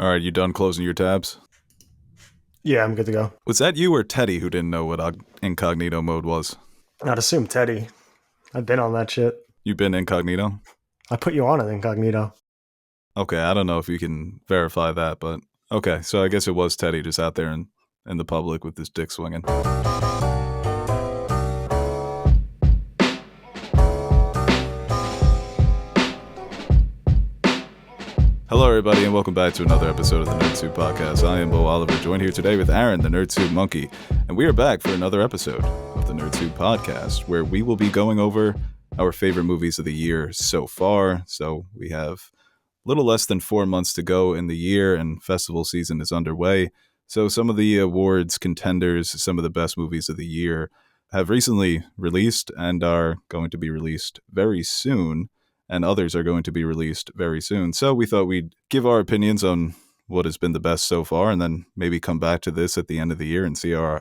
All right, you done closing your tabs? Yeah, I'm good to go. Was that you or Teddy who didn't know what incognito mode was? I'd assume Teddy. I've been on that shit. You've been incognito? I put you on it, incognito. Okay, I don't know if you can verify that, but okay, so I guess it was Teddy just out there in the public with his dick swinging. Hello, everybody, and welcome back to another episode of the Nerd Soup Podcast. I am Bo Oliver, joined here today with Aaron, the Nerd Soup Monkey, and we are back for another episode of the Nerd Soup Podcast, where we will be going over our favorite movies of the year so far. So we have a little less than 4 months to go in the year, and festival season is underway. So some of the awards contenders, some of the best movies of the year, have recently released and are going to be released very soon. And others are going to be released very soon. So we thought we'd give our opinions on what has been the best so far, and then maybe come back to this at the end of the year and see how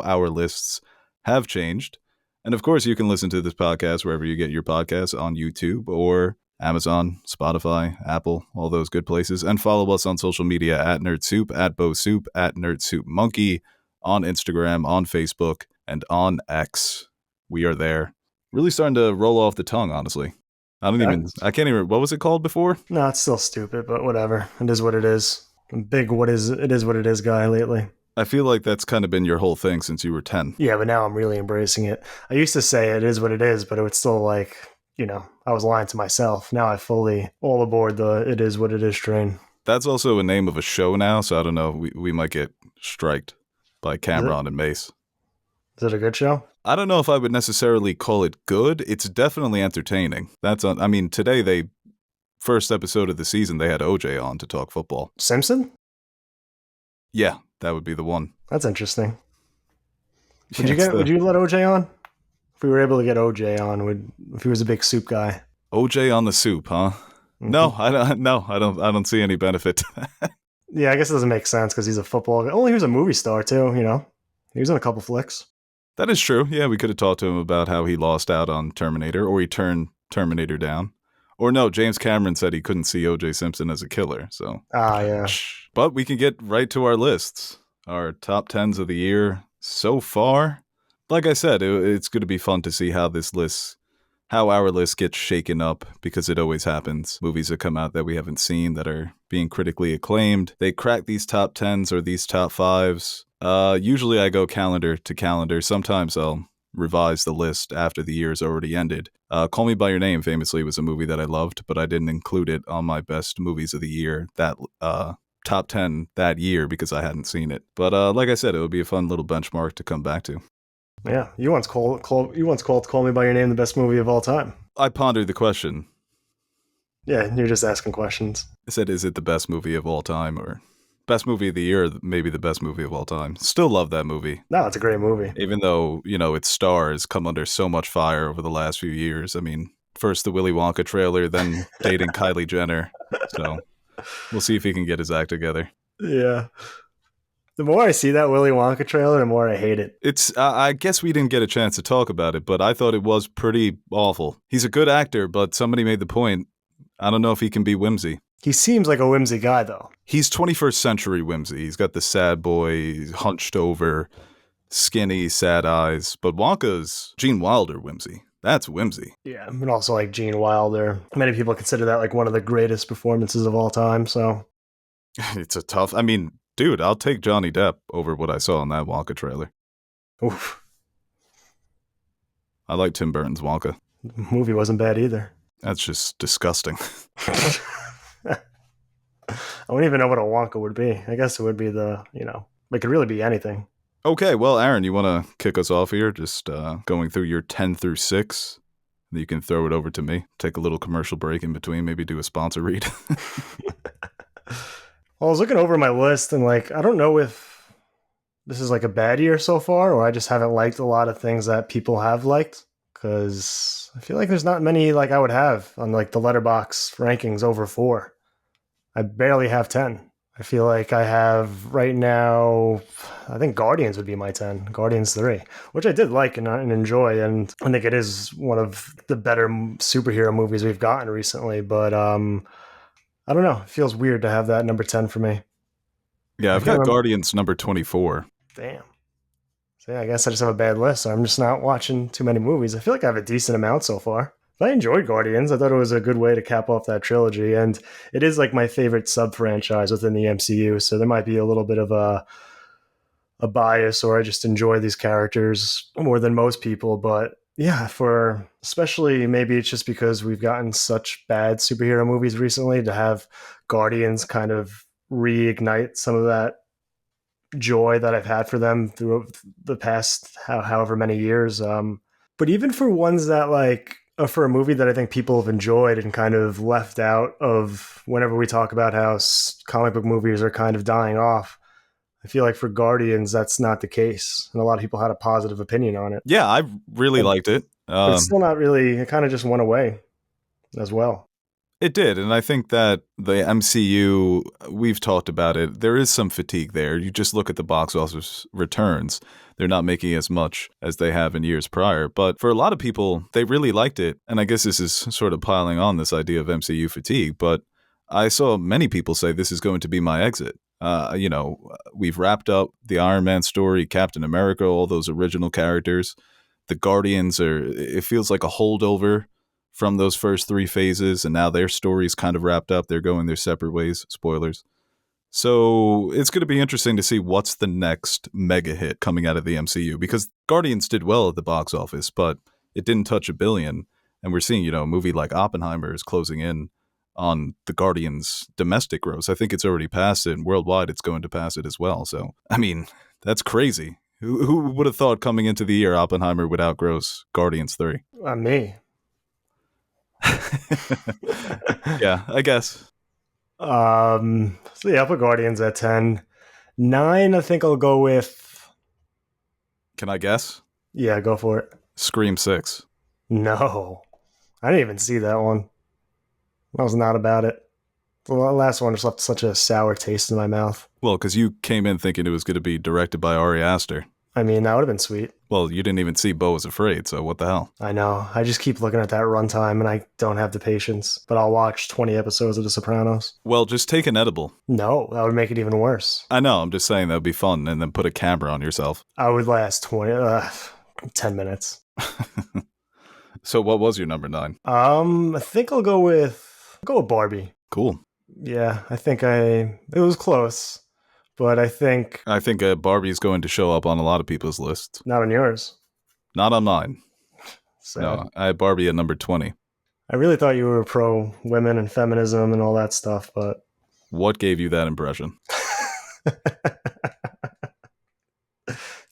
our lists have changed. And of course, you can listen to this podcast wherever you get your podcasts, on YouTube or Amazon, Spotify, Apple, all those good places. And follow us on social media at NerdSoup, at BoSoup, at NerdSoupMonkey, on Instagram, on Facebook, and on X. We are there. Really starting to roll off the tongue, honestly. I can't even, what was it called before? No, it's still stupid, but whatever. It is what it is. I'm big what is what it is guy lately. I feel like that's kind of been your whole thing since you were 10. Yeah, but now I'm really embracing it. I used to say it is what it is, but it was still like, I was lying to myself. Now I fully all aboard the it is what it is train. That's also a name of a show now, so I don't know. We might get striked by Cameron and Mace. Is it a good show? I don't know if I would necessarily call it good. It's definitely entertaining. Today first episode of the season, they had OJ on to talk football. Simpson? Yeah, that would be the one. That's interesting. Would you let OJ on? If we were able to get OJ on, if he was a big soup guy. OJ on the soup, huh? Mm-hmm. No, I don't see any benefit. Yeah, I guess it doesn't make sense because he's a football guy. Only he was a movie star too, He was in a couple flicks. That is true. Yeah, we could have talked to him about how he lost out on Terminator, or he turned Terminator down. Or no, James Cameron said he couldn't see O.J. Simpson as a killer, so. Yeah. But we can get right to our lists. Our top 10s of the year so far. Like I said, it's going to be fun to see how our list gets shaken up, because it always happens. Movies that come out that we haven't seen that are being critically acclaimed, they crack these top 10s or these top 5s. Usually I go calendar to calendar. Sometimes I'll revise the list after the year's already ended. Call Me By Your Name famously was a movie that I loved, but I didn't include it on my best movies of the year, that top 10 that year, because I hadn't seen it. But like I said, it would be a fun little benchmark to come back to. Yeah, you once called Call Me By Your Name the best movie of all time. I pondered the question. Yeah, you're just asking questions. I said, is it the best movie of all time, or best movie of the year, maybe the best movie of all time? Still love that movie. No, it's a great movie. Even though, its stars come under so much fire over the last few years. I mean, first the Willy Wonka trailer, then dating Kylie Jenner. So we'll see if he can get his act together. Yeah. The more I see that Willy Wonka trailer, the more I hate it. I guess we didn't get a chance to talk about it, but I thought it was pretty awful. He's a good actor, but somebody made the point, I don't know if he can be whimsy. He seems like a whimsy guy, though. He's 21st century whimsy. He's got the sad boy, hunched over, skinny, sad eyes. But Wonka's Gene Wilder whimsy. That's whimsy. Yeah, and also like Gene Wilder. Many people consider that like one of the greatest performances of all time, so. It's a tough, dude, I'll take Johnny Depp over what I saw in that Wonka trailer. Oof. I like Tim Burton's Wonka. The movie wasn't bad either. That's just disgusting. I wouldn't even know what a Wonka would be. I guess it would be it could really be anything. Okay, well, Aaron, you want to kick us off here? Just going through your 10 through 6. You can throw it over to me. Take a little commercial break in between. Maybe do a sponsor read. Well, I was looking over my list and I don't know if this is like a bad year so far, or I just haven't liked a lot of things that people have liked. Because I feel like there's not many I would have on the Letterboxd rankings over 4. I barely have 10. I feel like I have right now, I think Guardians would be my 10. Guardians 3, which I did like and enjoy. And I think it is one of the better superhero movies we've gotten recently. But I don't know. It feels weird to have that number 10 for me. Yeah, I I've can't got remember. Guardians number 24. Damn. So yeah, I guess I just have a bad list. So I'm just not watching too many movies. I feel like I have a decent amount so far. But I enjoyed Guardians. I thought it was a good way to cap off that trilogy, and it is like my favorite sub franchise within the MCU. So there might be a little bit of a bias, or I just enjoy these characters more than most people. But yeah, for especially maybe it's just because we've gotten such bad superhero movies recently, to have Guardians kind of reignite some of that joy that I've had for them through the past however many years. But even for ones that like for a movie that I think people have enjoyed and kind of left out of whenever we talk about how comic book movies are kind of dying off, I feel like for Guardians that's not the case, and a lot of people had a positive opinion on it. Yeah, I really But, liked it. but it's still not really. It kind of just went away as well. It did, and I think that the MCU, we've talked about it, there is some fatigue there. You just look at the box office returns. They're not making as much as they have in years prior. But for a lot of people, they really liked it. And I guess this is sort of piling on this idea of MCU fatigue. But I saw many people say this is going to be my exit. We've wrapped up the Iron Man story, Captain America, all those original characters. The Guardians it feels like a holdover from those first three phases, and now their story's kind of wrapped up. They're going their separate ways. Spoilers. So it's going to be interesting to see what's the next mega hit coming out of the MCU, because Guardians did well at the box office, but it didn't touch $1 billion. And we're seeing, a movie like Oppenheimer is closing in on the Guardians' domestic gross. I think it's already passed it, and worldwide it's going to pass it as well. So, I mean, that's crazy. Who would have thought coming into the year Oppenheimer would outgross Guardians 3? Me. Yeah, I guess. So yeah, I'll put Guardians at 10. 9, I think I'll go with. Can I guess? Yeah, go for it. Scream 6. No, I didn't even see that one. I was not about it. The last one just left such a sour taste in my mouth. Well, because you came in thinking it was going to be directed by Ari Aster. I mean, that would have been sweet. Well, you didn't even see Beau Was Afraid, so what the hell? I know. I just keep looking at that runtime and I don't have the patience. But I'll watch 20 episodes of The Sopranos. Well, just take an edible. No, that would make it even worse. I know, I'm just saying that would be fun, and then put a camera on yourself. I would last 10 minutes. So what was your number 9? I think I'll go with Barbie. Cool. Yeah, I think it was close, but I think Barbie's going to show up on a lot of people's lists. not on yours. Not on mine. So No, I had Barbie at number 20. I really thought you were pro women and feminism and all that stuff, but What gave you that impression?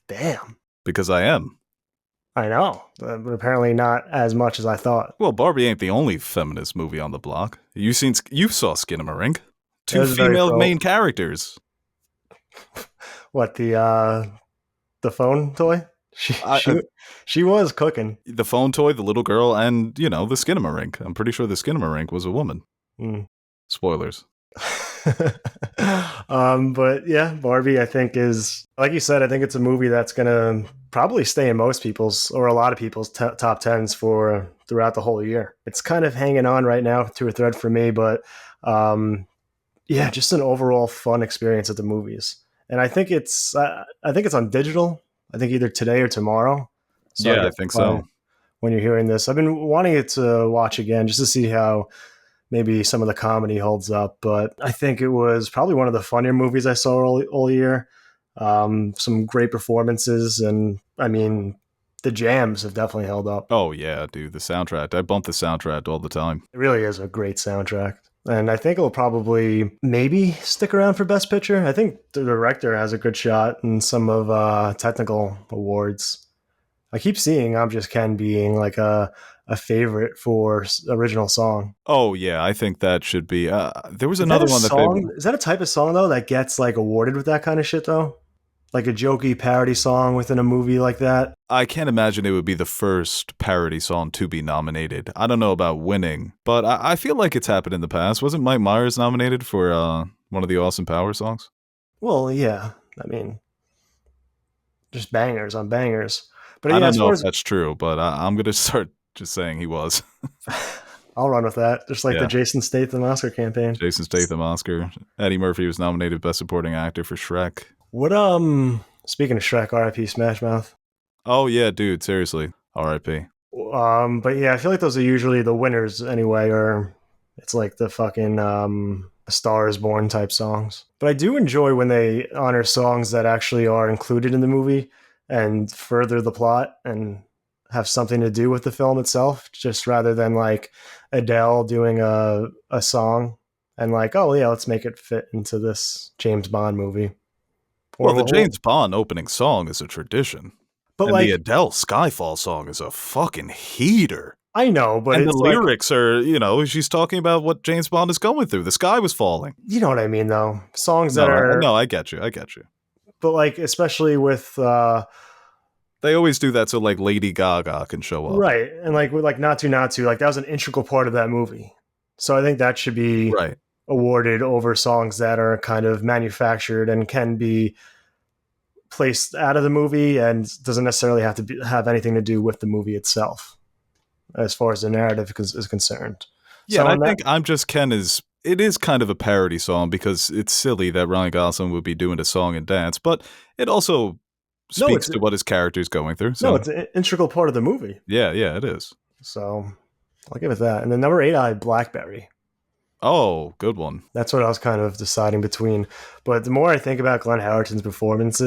damn. Because I am. I know, but apparently not as much as I thought. Well, Barbie ain't the only feminist movie on the block. You saw Skinamarink. It 2 was very female pro. main characters. What, the phone toy? I- She was cooking. The phone toy, the little girl, and, the Skinamarink. I'm pretty sure the Skinamarink was a woman. Mm. Spoilers. But yeah, Barbie, I think is, like you said, I think it's a movie that's gonna probably stay in most people's, or a lot of people's top tens for throughout the whole year. It's kind of hanging on right now to a thread for me, but yeah, just an overall fun experience at the movies. And I think it's on digital. I think either today or tomorrow. Yeah, I think so. When you're hearing this, I've been wanting it to watch again just to see how maybe some of the comedy holds up. But I think it was probably one of the funnier movies I saw all year. Some great performances, and I mean, the jams have definitely held up. Oh, yeah, dude, the soundtrack. I bump the soundtrack all the time. It really is a great soundtrack. And I think it'll probably maybe stick around for Best Picture. I think the director has a good shot in some of technical awards. I keep seeing I'm Just Ken being like a favorite for original song. Oh, yeah, I think that should be. There was another one that Is that a type of song, though, that gets like awarded with that kind of shit, though? Like a jokey parody song within a movie like that? I can't imagine it would be the first parody song to be nominated. I don't know about winning, but I feel like it's happened in the past. Wasn't Mike Myers nominated for one of the Austin Powers songs? Well, yeah. I mean, just bangers on bangers. But I yeah, don't as know far if as that's true, but I'm going to start just saying he was. I'll run with that. Just like the Yeah. Jason Statham Oscar campaign. Jason Statham Oscar. Eddie Murphy was nominated Best Supporting Actor for Shrek. What speaking of Shrek, R.I.P. Smash Mouth. Oh yeah, dude, seriously. R.I.P. But yeah, I feel like those are usually the winners anyway, or it's like the fucking A Star Is Born type songs. But I do enjoy when they honor songs that actually are included in the movie and further the plot and have something to do with the film itself, just rather than like Adele doing a song and like, oh yeah, let's make it fit into this James Bond movie. Well, the James Bond opening song is a tradition. But and like the Adele Skyfall song is a fucking heater. I know, but and it's the lyrics are, she's talking about what James Bond is going through. The sky was falling. You know what I mean, though. Songs that are... No, I get you. But like, especially with... they always do that so like Lady Gaga can show up. Right. And like with like Not To, like that was an integral part of that movie. So I think that should be awarded over songs that are kind of manufactured and can be placed out of the movie and doesn't necessarily have to have anything to do with the movie itself as far as the narrative is concerned. Yeah, so and I think I'm Just Ken it is kind of a parody song because it's silly that Ryan Gosling would be doing a song and dance, but it also speaks to what his character is going through. So. No, it's an integral part of the movie. Yeah, it is. So I'll give it that. And then number 8, I had Blackberry. Oh, good one. That's what I was kind of deciding between. But the more I think about Glenn Howerton's performance,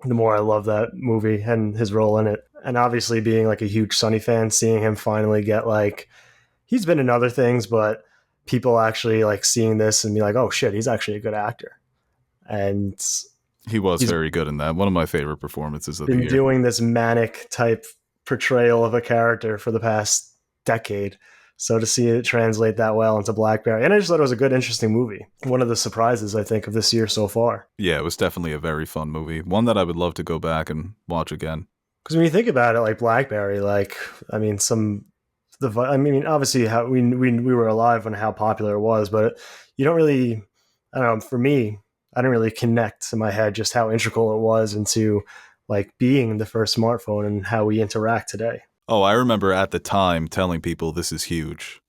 the more I love that movie and his role in it. And obviously being like a huge Sonny fan, seeing him finally get like, he's been in other things, but people actually like seeing this and be like, oh shit, he's actually a good actor. And he was very good in that. One of my favorite performances of the year. Been doing this manic type portrayal of a character for the past decade. So to see it translate that well into Blackberry, and I just thought it was a good, interesting movie. One of the surprises, I think, of this year so far. Yeah, it was definitely a very fun movie. One that I would love to go back and watch again. Because when you think about it, like Blackberry, like, I mean, obviously how we were alive when how popular it was, but you don't really, I don't know, for me, I didn't really connect in my head just how integral it was into like being the first smartphone and how we interact today. Oh, I remember at the time telling people this is huge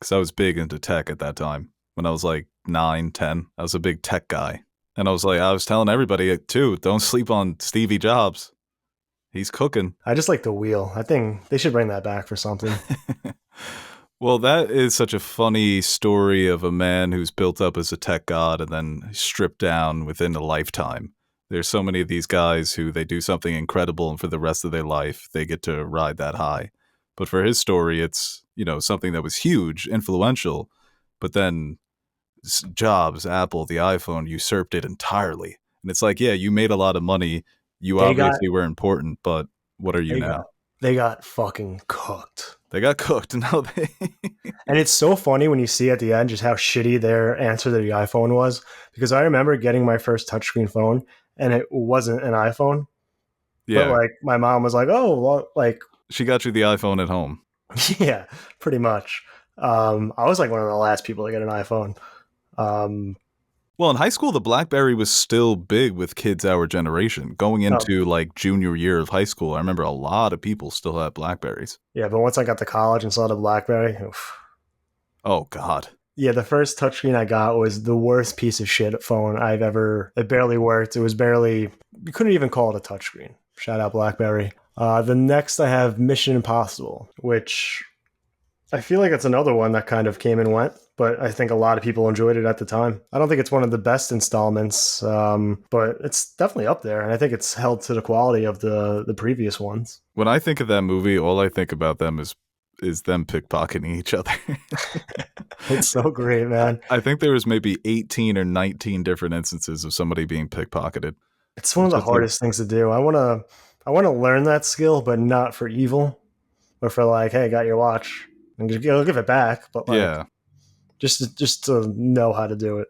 because I was big into tech at that time. When I was like 9, 10, I was a big tech guy. And I was telling everybody too, don't sleep on Stevie Jobs. He's cooking. I just like the wheel. I think they should bring that back for something. Well, that is such a funny story of a man who's built up as a tech god and then stripped down within a lifetime. There's so many of these guys who they do something incredible and for the rest of their life, they get to ride that high. But for his story, it's, something that was huge, influential, but then Jobs, Apple, the iPhone usurped it entirely. And it's like, yeah, you made a lot of money. You obviously were important, but what are you now? They got fucking cooked. They got cooked. No, And it's so funny when you see at the end just how shitty their answer to the iPhone was. Because I remember getting my first touchscreen phone and it wasn't an iPhone. Yeah. But like my mom was like, oh, well, like. She got you the iPhone at home. Yeah, pretty much. I was like one of the last people to get an iPhone. Well, in high school, the BlackBerry was still big with kids our generation. Going into like junior year of high school, I remember a lot of people still had BlackBerrys. Yeah, but once I got to college and saw the BlackBerry, oof. Oh, God. Yeah, the first touchscreen I got was the worst piece of shit phone I've ever... It barely worked. It was barely... You couldn't even call it a touchscreen. Shout out BlackBerry. The next I have Mission Impossible, which I feel like it's another one that kind of came and went, but I think a lot of people enjoyed it at the time. I don't think it's one of the best installments, but it's definitely up there, and I think it's held to the quality of the previous ones. When I think of that movie, all I think about them is them pickpocketing each other. It's so great, man. I think there was maybe 18 or 19 different instances of somebody being pickpocketed. It's one of the hardest things to do. I want to learn that skill, but not for evil, or for like, hey, got your watch, and you'll give it back. But like, yeah, just to know how to do it.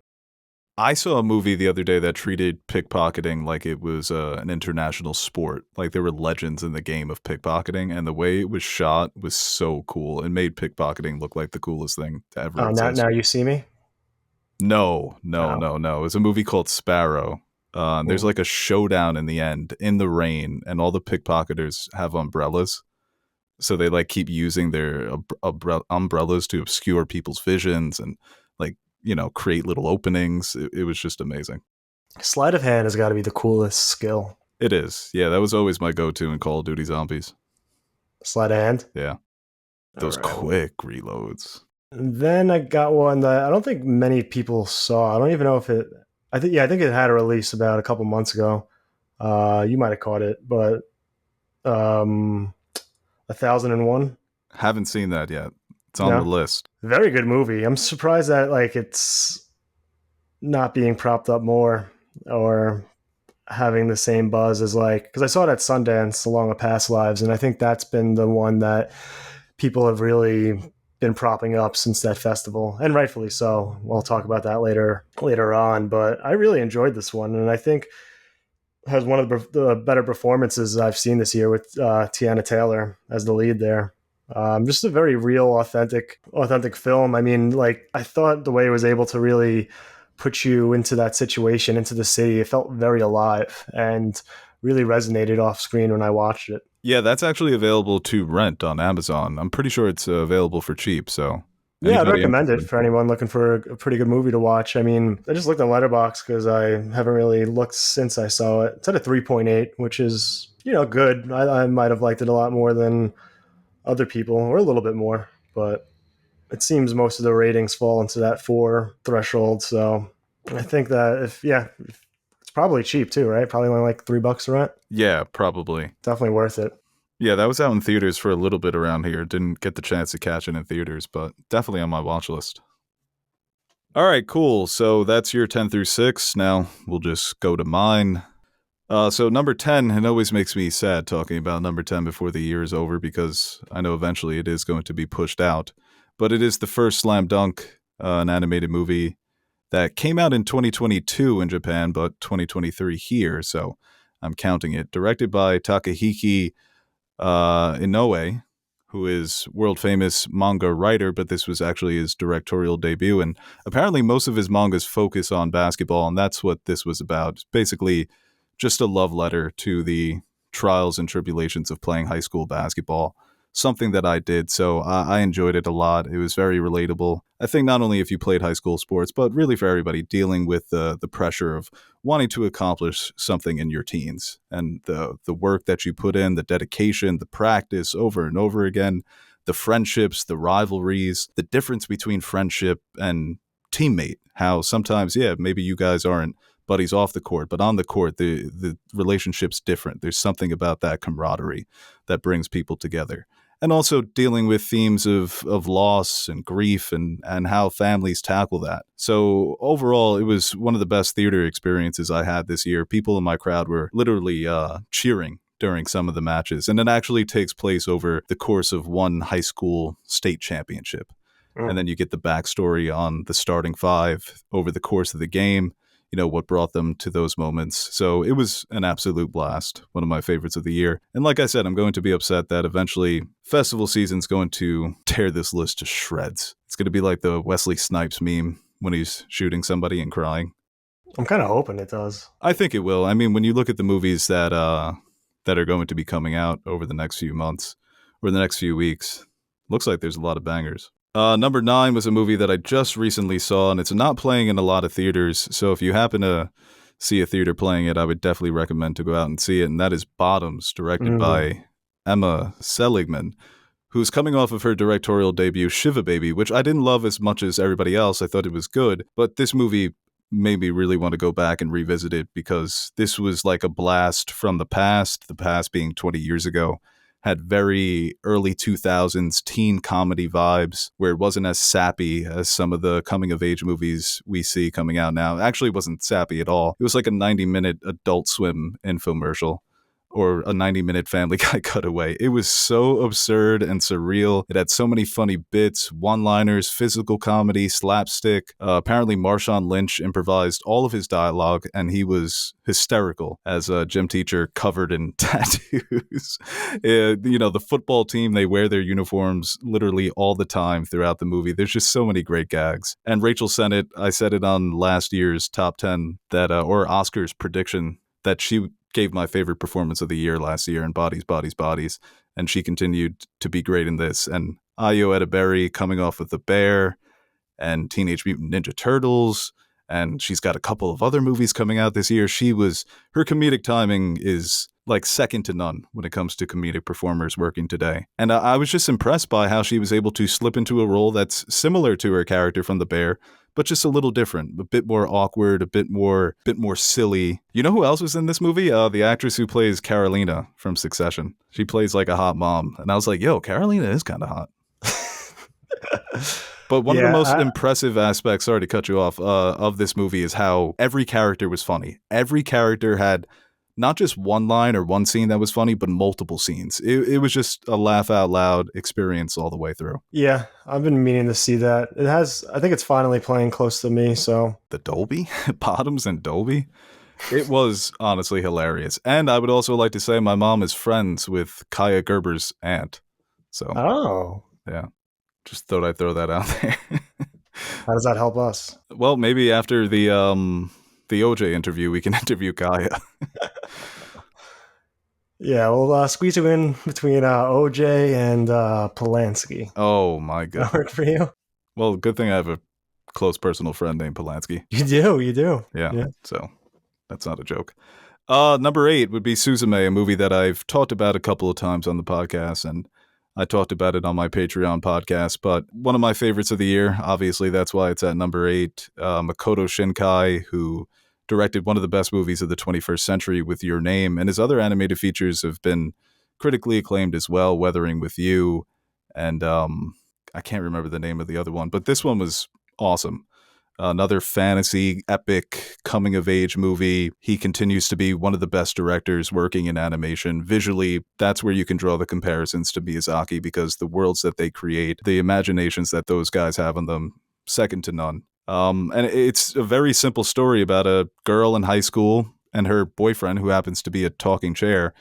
I saw a movie the other day that treated pickpocketing like it was an international sport. Like there were legends in the game of pickpocketing, and the way it was shot was so cool. It made pickpocketing look like the coolest thing to ever exist. Now You See Me? No. It was a movie called Sparrow. There's like a showdown in the end in the rain, and all the pickpocketers have umbrellas. So they like keep using their umbrellas to obscure people's visions and like, create little openings. It was just amazing. Sleight of hand has got to be the coolest skill. It is. Yeah, that was always my go-to in Call of Duty Zombies. Sleight of hand. Yeah. Those quick reloads. And then I got one that I don't think many people saw. I don't even know if it. I think it had a release about a couple months ago. You might have caught it, but 1001. Haven't seen that yet. It's on the list. Very good movie. I'm surprised that like it's not being propped up more or having the same buzz as like, because I saw it at Sundance along with Past Lives, and I think that's been the one that people have really been propping up since that festival, and rightfully so. We'll talk about that later on, but I really enjoyed this one, and I think has one of the better performances I've seen this year with Tiana Taylor as the lead there. Just a very real, authentic film. I mean, like, I thought the way it was able to really put you into that situation, into the city, it felt very alive and really resonated off screen when I watched it. Yeah, that's actually available to rent on Amazon. I'm pretty sure it's available for cheap, so... Yeah, I'd recommend it for anyone looking for a pretty good movie to watch. I mean, I just looked at Letterboxd because I haven't really looked since I saw it. It's at a 3.8, which is, good. I might have liked it a lot more than other people, or a little bit more, but it seems most of the ratings fall into that 4 threshold. So I think that it's probably cheap too, right? Probably only like $3 to rent. Yeah, probably. Definitely worth it. Yeah, that was out in theaters for a little bit around here. Didn't get the chance to catch it in theaters, but definitely on my watch list. All right, cool. So that's your 10 through 6. Now we'll just go to mine. So number 10, it always makes me sad talking about number 10 before the year is over because I know eventually it is going to be pushed out. But it is the first Slam Dunk, an animated movie that came out in 2022 in Japan, but 2023 here. So I'm counting it. Directed by Takahiki Inoue, who is world famous manga writer, but this was actually his directorial debut. And apparently most of his mangas focus on basketball, and that's what this was about. It's basically just a love letter to the trials and tribulations of playing high school basketball. Something that I did, so I enjoyed it a lot. It was very relatable. I think not only if you played high school sports, but really for everybody dealing with the pressure of wanting to accomplish something in your teens and the work that you put in, the dedication, the practice over and over again, the friendships, the rivalries, the difference between friendship and teammate. How sometimes, maybe you guys aren't buddies off the court, but on the court, the relationship's different. There's something about that camaraderie that brings people together. And also dealing with themes of loss and grief and how families tackle that. So overall, it was one of the best theater experiences I had this year. People in my crowd were literally cheering during some of the matches. And it actually takes place over the course of one high school state championship. And then you get the backstory on the starting five over the course of the game, what brought them to those moments. So it was an absolute blast, one of my favorites of the year. And like I said, I'm going to be upset that eventually festival season's going to tear this list to shreds. It's going to be like the Wesley Snipes meme when he's shooting somebody and crying. I'm kind of hoping it does. I think it will. I mean, when you look at the movies that are going to be coming out over the next few months or the next few weeks, looks like there's a lot of bangers. Number 9 was a movie that I just recently saw, and it's not playing in a lot of theaters. So if you happen to see a theater playing it, I would definitely recommend to go out and see it. And that is Bottoms, directed by Emma Seligman, who's coming off of her directorial debut, Shiva Baby, which I didn't love as much as everybody else. I thought it was good, but this movie made me really want to go back and revisit it because this was like a blast from the past being 20 years ago. Had very early 2000s teen comedy vibes where it wasn't as sappy as some of the coming-of-age movies we see coming out now. It actually wasn't sappy at all. It was like a 90-minute Adult Swim infomercial or a 90-minute Family Guy cutaway. It was so absurd and surreal. It had so many funny bits, one-liners, physical comedy, slapstick. Apparently, Marshawn Lynch improvised all of his dialogue, and he was hysterical as a gym teacher covered in tattoos. The football team, they wear their uniforms literally all the time throughout the movie. There's just so many great gags. And Rachel Sennett, I said it on last year's top 10 that, or Oscars prediction, that she gave my favorite performance of the year last year in Bodies, Bodies, Bodies. and she continued to be great in this. And Ayo Edebiri coming off with The Bear and Teenage Mutant Ninja Turtles, and she's got a couple of other movies coming out this year. Her comedic timing is like second to none when it comes to comedic performers working today. And I was just impressed by how she was able to slip into a role that's similar to her character from The Bear, but just a little different, a bit more awkward, a bit more silly. You know who else was in this movie? The actress who plays Carolina from Succession. She plays like a hot mom. And I was like, yo, Carolina is kind of hot. But one of the most impressive aspects, sorry to cut you off, of this movie is how every character was funny. Every character had not just one line or one scene that was funny, but multiple scenes. It was just a laugh out loud experience all the way through. Yeah, I've been meaning to see that. I think it's finally playing close to me, so. The Dolby? Bottoms and Dolby? It was honestly hilarious. And I would also like to say my mom is friends with Kaya Gerber's aunt. So. Oh. Yeah. Just thought I'd throw that out there. How does that help us? Well, maybe after the OJ interview, we can interview Kaya. Yeah, we'll squeeze you in between OJ and Polanski. Oh my god. That work for you? Well, good thing I have a close personal friend named Polanski. You do. Yeah. So that's not a joke. Number 8 would be Suzume, a movie that I've talked about a couple of times on the podcast, and I talked about it on my Patreon podcast, but one of my favorites of the year, obviously that's why it's at number 8, Makoto Shinkai, who directed one of the best movies of the 21st century with Your Name, and his other animated features have been critically acclaimed as well, Weathering with You, and I can't remember the name of the other one, but this one was awesome. Another fantasy, epic, coming-of-age movie. He continues to be one of the best directors working in animation. Visually, that's where you can draw the comparisons to Miyazaki, because the worlds that they create, the imaginations that those guys have in them, second to none. And it's a very simple story about a girl in high school and her boyfriend, who happens to be a talking chair,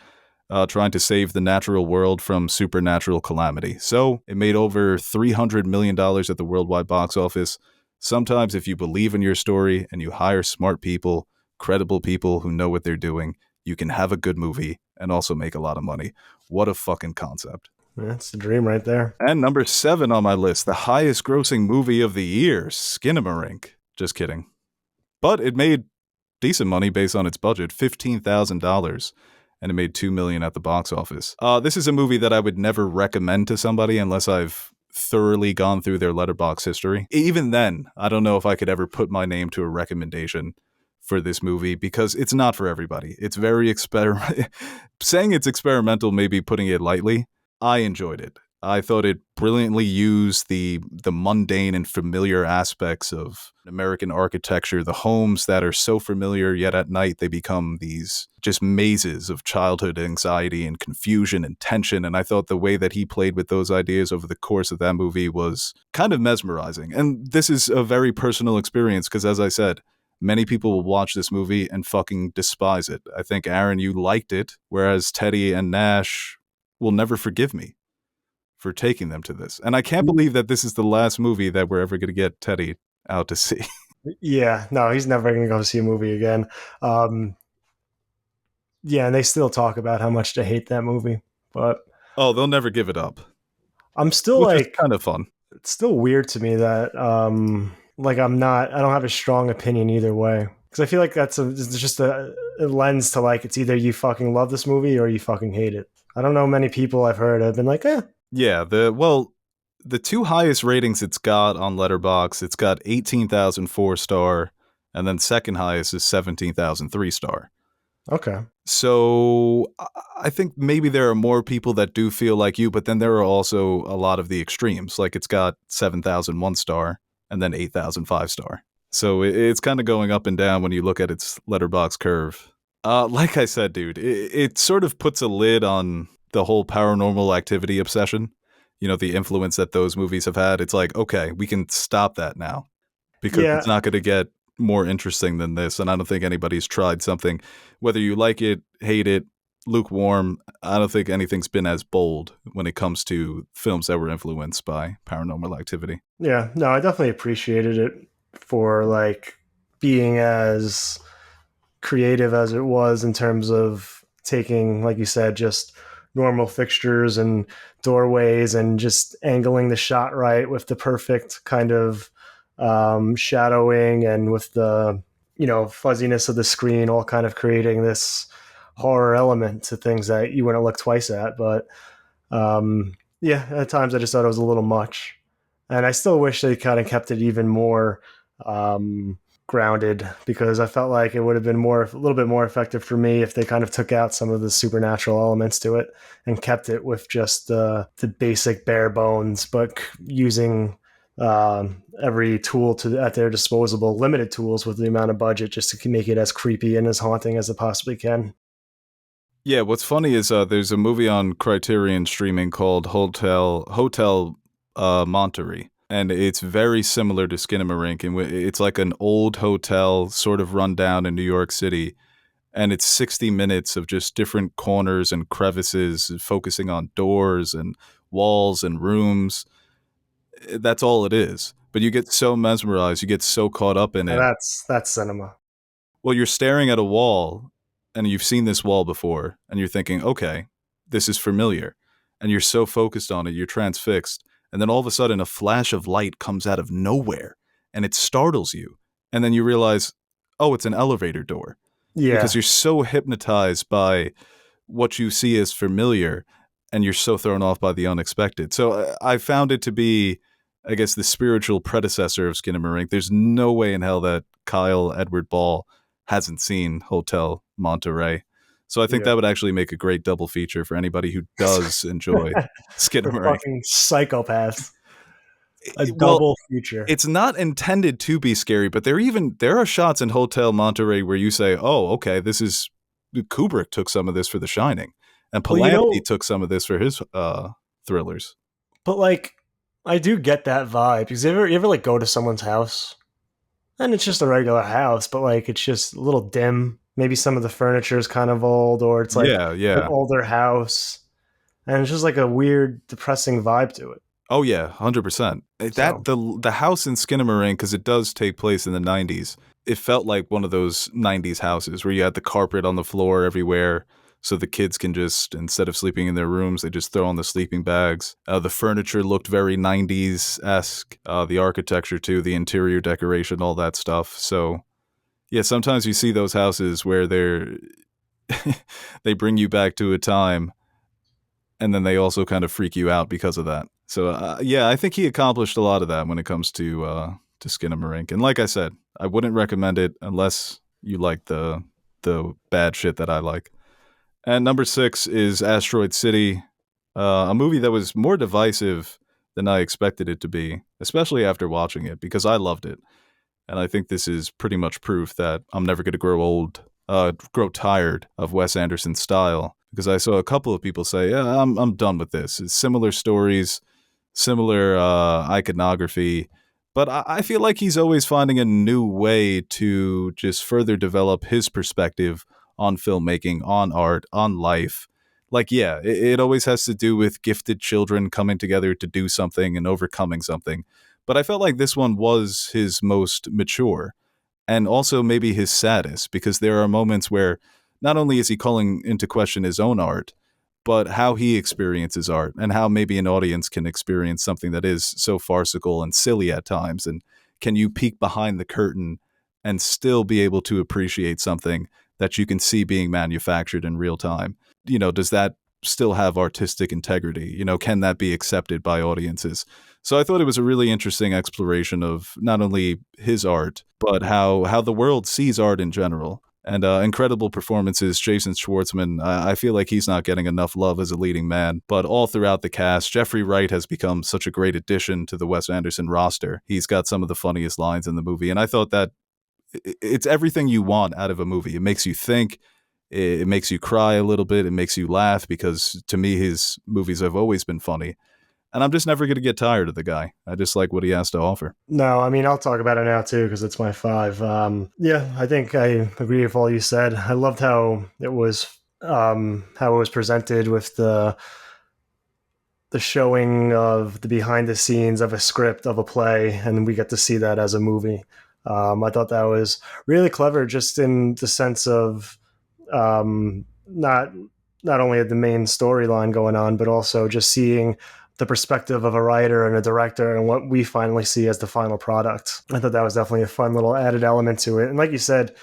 trying to save the natural world from supernatural calamity. So it made over $300 million at the worldwide box office. Sometimes if you believe in your story and you hire smart people, credible people who know what they're doing, you can have a good movie and also make a lot of money. What a fucking concept. That's the dream right there. And number 7 on my list, the highest grossing movie of the year, Skinamarink. Just kidding. But it made decent money based on its budget, $15,000. And it made $2 million at the box office. This is a movie that I would never recommend to somebody unless I've thoroughly gone through their Letterboxd history. Even then, I don't know if I could ever put my name to a recommendation for this movie, because it's not for everybody. It's very saying it's experimental, maybe putting it lightly. I enjoyed it. I thought it brilliantly used the mundane and familiar aspects of American architecture, the homes that are so familiar, yet at night they become these just mazes of childhood anxiety and confusion and tension. And I thought the way that he played with those ideas over the course of that movie was kind of mesmerizing. And this is a very personal experience, because as I said, many people will watch this movie and fucking despise it. I think, Aaron, you liked it, whereas Teddy and Nash will never forgive me for taking them to this. And I can't believe that this is the last movie that we're ever going to get Teddy out to see. Yeah, no, he's never going to go see a movie again. Yeah, and they still talk about how much they hate that movie. But they'll never give it up. I'm still Which is kind of fun. It's still weird to me that I don't have a strong opinion either way. Because I feel like it's just a lens to it's either you fucking love this movie or you fucking hate it. I don't know many people I've heard have been like, eh. Yeah, the 2 highest ratings it's got on Letterboxd, it's got 18,000 4-star, and then second highest is 17,000 3-star. Okay. So I think maybe there are more people that do feel like you, but then there are also a lot of the extremes. Like it's got 7,000 1-star and then 8,000 5-star. So it's kind of going up and down when you look at its Letterboxd curve. Like I said, dude, it sort of puts a lid on the whole Paranormal Activity obsession. You know, the influence that those movies have had. It's like, okay, we can stop that now, because it's not going to get more interesting than this. And I don't think anybody's tried something, whether you like it, hate it, lukewarm. I don't think anything's been as bold when it comes to films that were influenced by Paranormal Activity. Yeah, no, I definitely appreciated it for being as creative as it was in terms of taking, like you said, just normal fixtures and doorways and just angling the shot right with the perfect kind of shadowing and with the fuzziness of the screen, all kind of creating this horror element to things that you wouldn't look twice at. But yeah, at times I just thought it was a little much, and I still wish they kind of kept it even more grounded, because I felt like it would have been a little bit more effective for me if they kind of took out some of the supernatural elements to it and kept it with just the basic bare bones, but using every tool at their disposal, limited tools with the amount of budget, just to make it as creepy and as haunting as it possibly can. Yeah, what's funny is there's a movie on Criterion streaming called Hotel Monterey, and it's very similar to Skinamarink, and it's like an old hotel, sort of run down in New York City, and it's 60 minutes of just different corners and crevices, focusing on doors and walls and rooms. That's all it is. But you get so mesmerized, you get so caught up in And it. that's cinema. Well, you're staring at a wall and you've seen this wall before and you're thinking, okay, this is familiar. And you're so focused on it, you're transfixed. And then all of a sudden, a flash of light comes out of nowhere and it startles you. And then you realize, oh, it's an elevator door. Yeah. Because you're so hypnotized by what you see as familiar and you're so thrown off by the unexpected. So I found it to be, I guess, the spiritual predecessor of Skinamarink. There's no way in hell that Kyle Edward Ball hasn't seen Hotel Monterey. So I think that would actually make a great double feature for anybody who does enjoy Skinamarink. Fucking psychopaths. A double feature. It's not intended to be scary, but there are shots in Hotel Monterey where you say, "Oh, okay, this is Kubrick took some of this for The Shining, and Polanski took some of this for his thrillers." But like, I do get that vibe, because you ever like go to someone's house, and it's just a regular house, but like it's just a little dim. Maybe some of the furniture is kind of old, or it's like an older house, and it's just like a weird, depressing vibe to it. Oh yeah, 100%. That the house in Skinamarink, because it does take place in the 90s. It felt like one of those 90s houses where you had the carpet on the floor everywhere, so the kids can just, instead of sleeping in their rooms, they just throw on the sleeping bags. The furniture looked very 90s-esque. The architecture too, the interior decoration, all that stuff. So yeah, sometimes you see those houses where they bring you back to a time, and then they also kind of freak you out because of that. So yeah, I think he accomplished a lot of that when it comes to Skinamarink. And like I said, I wouldn't recommend it unless you like the bad shit that I like. And number 6 is Asteroid City, a movie that was more divisive than I expected it to be, especially after watching it, because I loved it. And I think this is pretty much proof that I'm never going to grow tired of Wes Anderson's style, because I saw a couple of people say, yeah, I'm done with this. It's similar stories, similar iconography, but I feel like he's always finding a new way to just further develop his perspective on filmmaking, on art, on life. Like, yeah, it always has to do with gifted children coming together to do something and overcoming something. But I felt like this one was his most mature, and also maybe his saddest, because there are moments where not only is he calling into question his own art, but how he experiences art, and how maybe an audience can experience something that is so farcical and silly at times. And can you peek behind the curtain and still be able to appreciate something that you can see being manufactured in real time? You know, does that still have artistic integrity? You know, can that be accepted by audiences? So I thought it was a really interesting exploration of not only his art, but how the world sees art in general. And incredible performances. Jason Schwartzman, I feel like he's not getting enough love as a leading man, but all throughout the cast, Jeffrey Wright has become such a great addition to the Wes Anderson roster. He's got some of the funniest lines in the movie, and I thought that it's everything you want out of a movie. It makes you think, it makes you cry a little bit, it makes you laugh, because to me, his movies have always been funny. And I'm just never going to get tired of the guy. I just like what he has to offer. No, I mean, I'll talk about it now too, because it's my 5. Yeah, I think I agree with all you said. I loved how it was presented with the showing of the behind the scenes of a script of a play, and we get to see that as a movie. I thought that was really clever, just in the sense of not not only the main storyline going on, but also just seeing the perspective of a writer and a director and what we finally see as the final product. I thought that was definitely a fun little added element to it. And like you said,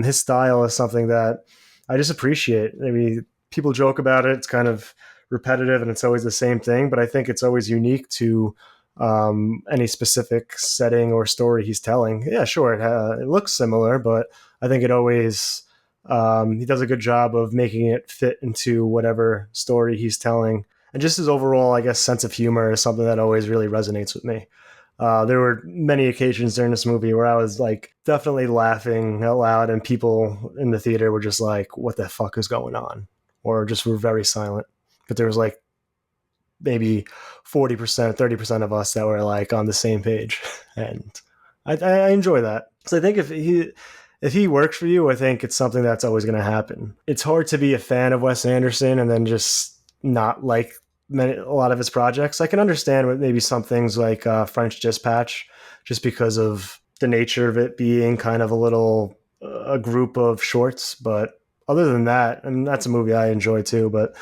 his style is something that I just appreciate. I mean, people joke about it. It's kind of repetitive and it's always the same thing, but I think it's always unique to any specific setting or story he's telling. Yeah, sure, it looks similar, but I think it always he does a good job of making it fit into whatever story he's telling. And just his overall, I guess, sense of humor is something that always really resonates with me. There were many occasions during this movie where I was like definitely laughing out loud, and people in the theater were just like, "What the fuck is going on?" Or just were very silent. But there was like maybe 40%, 30% of us that were like on the same page, and I enjoy that. So I think if he works for you, I think it's something that's always going to happen. It's hard to be a fan of Wes Anderson and then just not like a lot of his projects. I can understand with maybe some things like French Dispatch, just because of the nature of it being kind of a group of shorts. But other than that, and that's a movie I enjoy too, but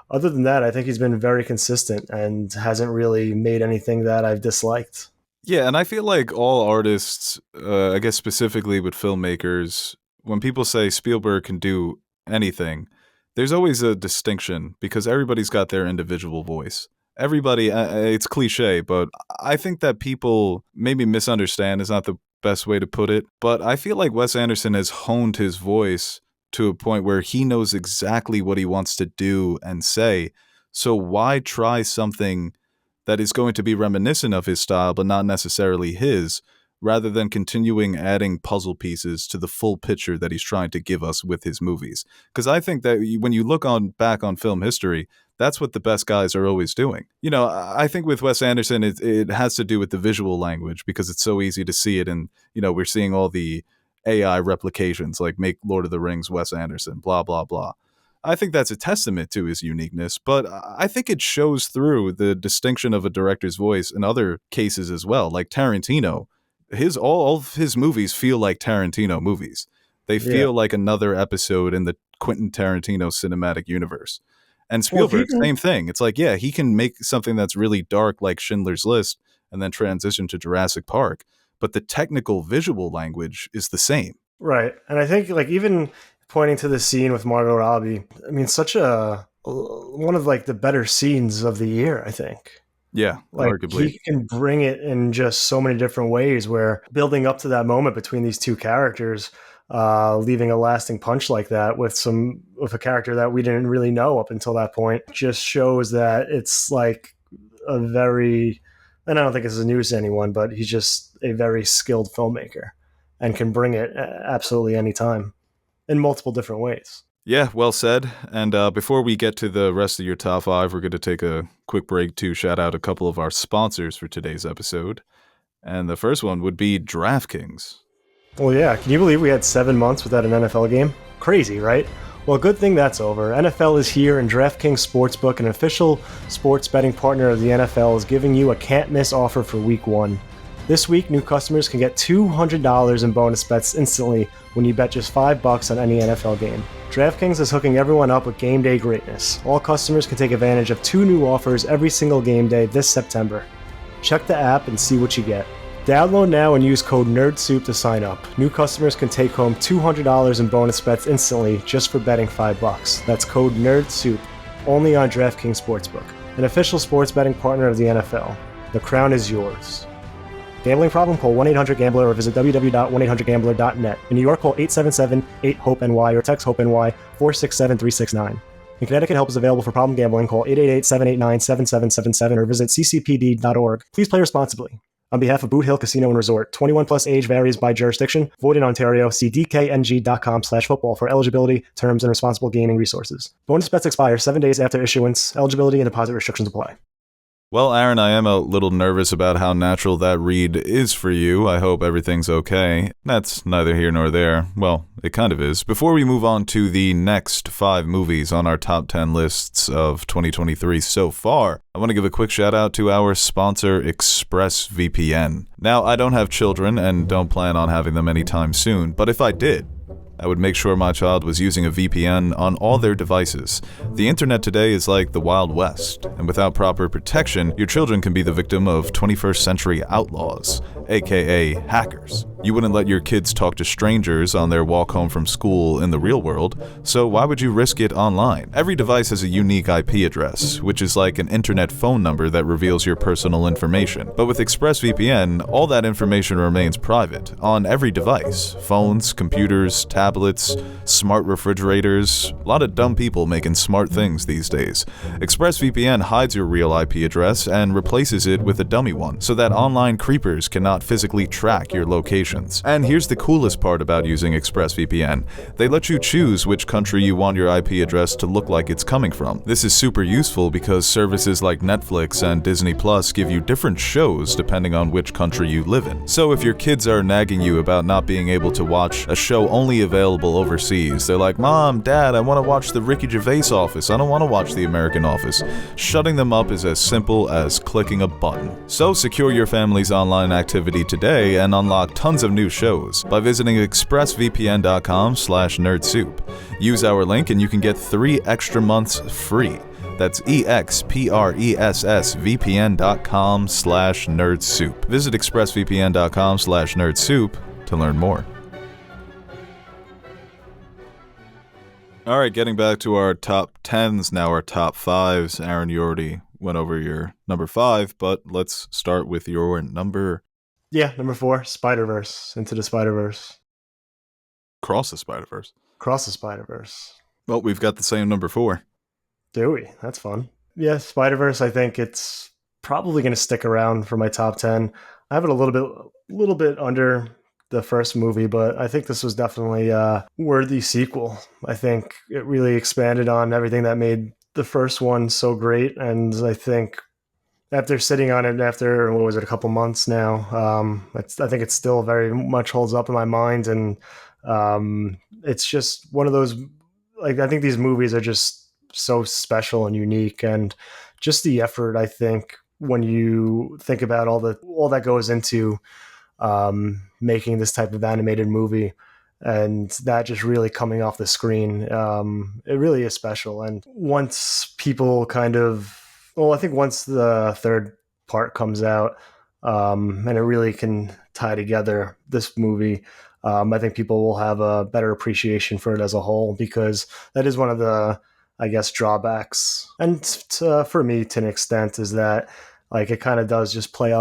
other than that, I think he's been very consistent and hasn't really made anything that I've disliked. Yeah, and I feel like all artists, I guess specifically with filmmakers, when people say Spielberg can do anything, there's always a distinction because everybody's got their individual voice. Everybody, it's cliche, but I think that people maybe misunderstand is not the best way to put it. But I feel like Wes Anderson has honed his voice to a point where he knows exactly what he wants to do and say. So why try something that is going to be reminiscent of his style, but not necessarily his, rather than continuing adding puzzle pieces to the full picture that he's trying to give us with his movies? Because I think that when you look back on film history, that's what the best guys are always doing. You know, I think with Wes Anderson, it has to do with the visual language because it's so easy to see it. And, you know, we're seeing all the AI replications, like make Lord of the Rings Wes Anderson, blah, blah, blah. I think that's a testament to his uniqueness, but I think it shows through the distinction of a director's voice in other cases as well. Like Tarantino, all of his movies feel like Tarantino movies. They feel like another episode in the Quentin Tarantino cinematic universe. And Spielberg, same thing. It's like, yeah, he can make something that's really dark like Schindler's List and then transition to Jurassic Park, but the technical visual language is the same. Right. And I think like even pointing to the scene with Margot Robbie, I mean, such one of like the better scenes of the year, I think. Yeah, like arguably. He can bring it in just so many different ways where building up to that moment between these two characters, leaving a lasting punch like that with a character that we didn't really know up until that point just shows that it's like and I don't think this is news to anyone, but he's just a very skilled filmmaker and can bring it absolutely anytime in multiple different ways. Yeah, well said. And before we get to the rest of your top five, we're going to take a quick break to shout out a couple of our sponsors for today's episode. And the first one would be DraftKings. Well, yeah. Can you believe we had 7 months without an NFL game? Crazy, right? Well, good thing that's over. NFL is here, and DraftKings Sportsbook, an official sports betting partner of the NFL, is giving you a can't-miss offer for Week 1. This week, new customers can get $200 in bonus bets instantly when you bet just $5 on any NFL game. DraftKings is hooking everyone up with game day greatness. All customers can take advantage of 2 new offers every single game day this September. Check the app and see what you get. Download now and use code NERDSOUP to sign up. New customers can take home $200 in bonus bets instantly just for betting $5. That's code NERDSOUP, only on DraftKings Sportsbook, an official sports betting partner of the NFL. The crown is yours. Gambling problem? Call 1-800-GAMBLER or visit www.1800gambler.net. In New York, call 877-8-HOPE-NY or text HOPE-NY 467-369. In Connecticut, help is available for problem gambling. Call 888-789-7777 or visit ccpd.org. Please play responsibly. On behalf of Boot Hill Casino and Resort, 21 plus age varies by jurisdiction. Void in Ontario. See dkng.com/football for eligibility, terms, and responsible gaming resources. Bonus bets expire 7 days after issuance. Eligibility and deposit restrictions apply. Well, Aaron, I am a little nervous about how natural that read is for you. I hope everything's okay. That's neither here nor there. Well, it kind of is. Before we move on to the next 5 movies on our top 10 lists of 2023 so far, I want to give a quick shout out to our sponsor, ExpressVPN. Now, I don't have children and don't plan on having them anytime soon, but if I did, I would make sure my child was using a VPN on all their devices. The internet today is like the Wild West, and without proper protection, your children can be the victim of 21st century outlaws, aka hackers. You wouldn't let your kids talk to strangers on their walk home from school in the real world, so why would you risk it online? Every device has a unique IP address, which is like an internet phone number that reveals your personal information. But with ExpressVPN, all that information remains private on every device: phones, computers, tablets, smart refrigerators. A lot of dumb people making smart things these days. ExpressVPN hides your real IP address and replaces it with a dummy one, so that online creepers cannot physically track your locations. And here's the coolest part about using ExpressVPN. They let you choose which country you want your IP address to look like it's coming from. This is super useful because services like Netflix and Disney Plus give you different shows depending on which country you live in. So if your kids are nagging you about not being able to watch a show only available overseas, they're like, "Mom, Dad, I want to watch the Ricky Gervais Office. I don't want to watch the American Office." Shutting them up is as simple as clicking a button. So secure your family's online activity today and unlock tons of new shows by visiting expressvpn.com/nerdsoup. Use our link and you can get 3 extra months free. That's expressvpn.com/nerdsoup. Visit expressvpn.com/nerdsoup to learn more. All right, getting back to our top 10s, now our top 5s. Aaron, you already went over your number 5, but let's start with your number... Yeah, number 4, Spider-Verse, Into the Spider-Verse. Cross the Spider-Verse. Cross the Spider-Verse. Well, we've got the same number 4. Do we? That's fun. Yeah, Spider-Verse, I think it's probably going to stick around for my top 10. I have it a little bit under the first movie, but I think this was definitely a worthy sequel. I think it really expanded on everything that made the first one so great, and I think after sitting on it after, what was it, a couple months now, I think it still very much holds up in my mind, and it's just one of those, like, I think these movies are just so special and unique, and just the effort, I think, when you think about all that goes into making this type of animated movie, and that just really coming off the screen, it really is special. And once people I think once the third part comes out, and it really can tie together this movie, I think people will have a better appreciation for it as a whole, because that is one of the, I guess, drawbacks, and for me to an extent, is that, like, it kind of does just play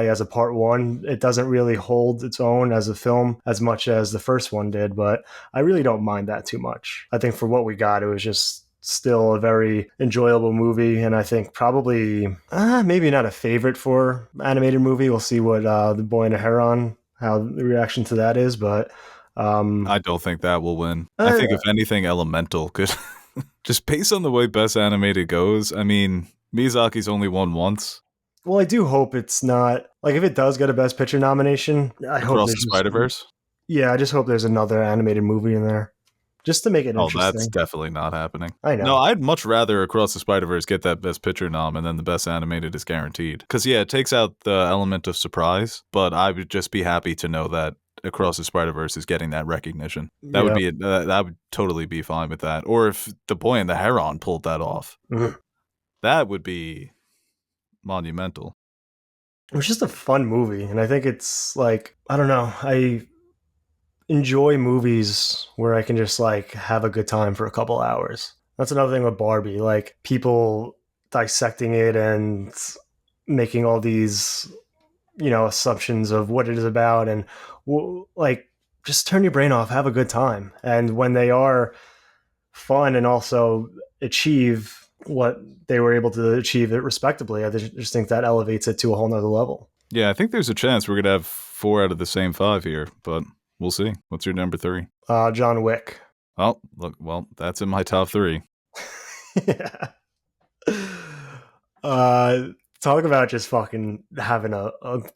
as a part one. It doesn't really hold its own as a film as much as the first one did, but I really don't mind that too much. I think for what we got, it was just still a very enjoyable movie, and I think probably maybe not a favorite for animated movie. We'll see what The Boy and the Heron, how the reaction to that is, but I don't think that will win. I think if anything, Elemental could. Just based on the way Best Animated goes, I mean, Miyazaki's only won once. Well, I do hope it's not, like, if it does get a Best Picture nomination, I hope Across the Spider-Verse? Yeah, I just hope there's another animated movie in there, just to make it interesting. Oh, that's definitely not happening. I know. No, I'd much rather Across the Spider-Verse get that Best Picture nom, and then the Best Animated is guaranteed. Because, yeah, it takes out the element of surprise, but I would just be happy to know that Across the Spider-Verse is getting that recognition. That would be that would totally be fine with that. Or if The Boy and the Heron pulled that off, that would be monumental. It was just a fun movie, and I think it's, like, I don't know, I enjoy movies where I can just, like, have a good time for a couple hours. That's another thing with Barbie, like, people dissecting it and making all these, assumptions of what it is about, and, like, just turn your brain off, have a good time. And when they are fun and also achieve what they were able to achieve it respectably, I just think that elevates it to a whole nother level. Yeah, I think there's a chance we're going to have 4 out of the same 5 here, but we'll see. What's your number 3? John Wick. Oh, look, well, that's in my top 3. Yeah. Talk about just fucking having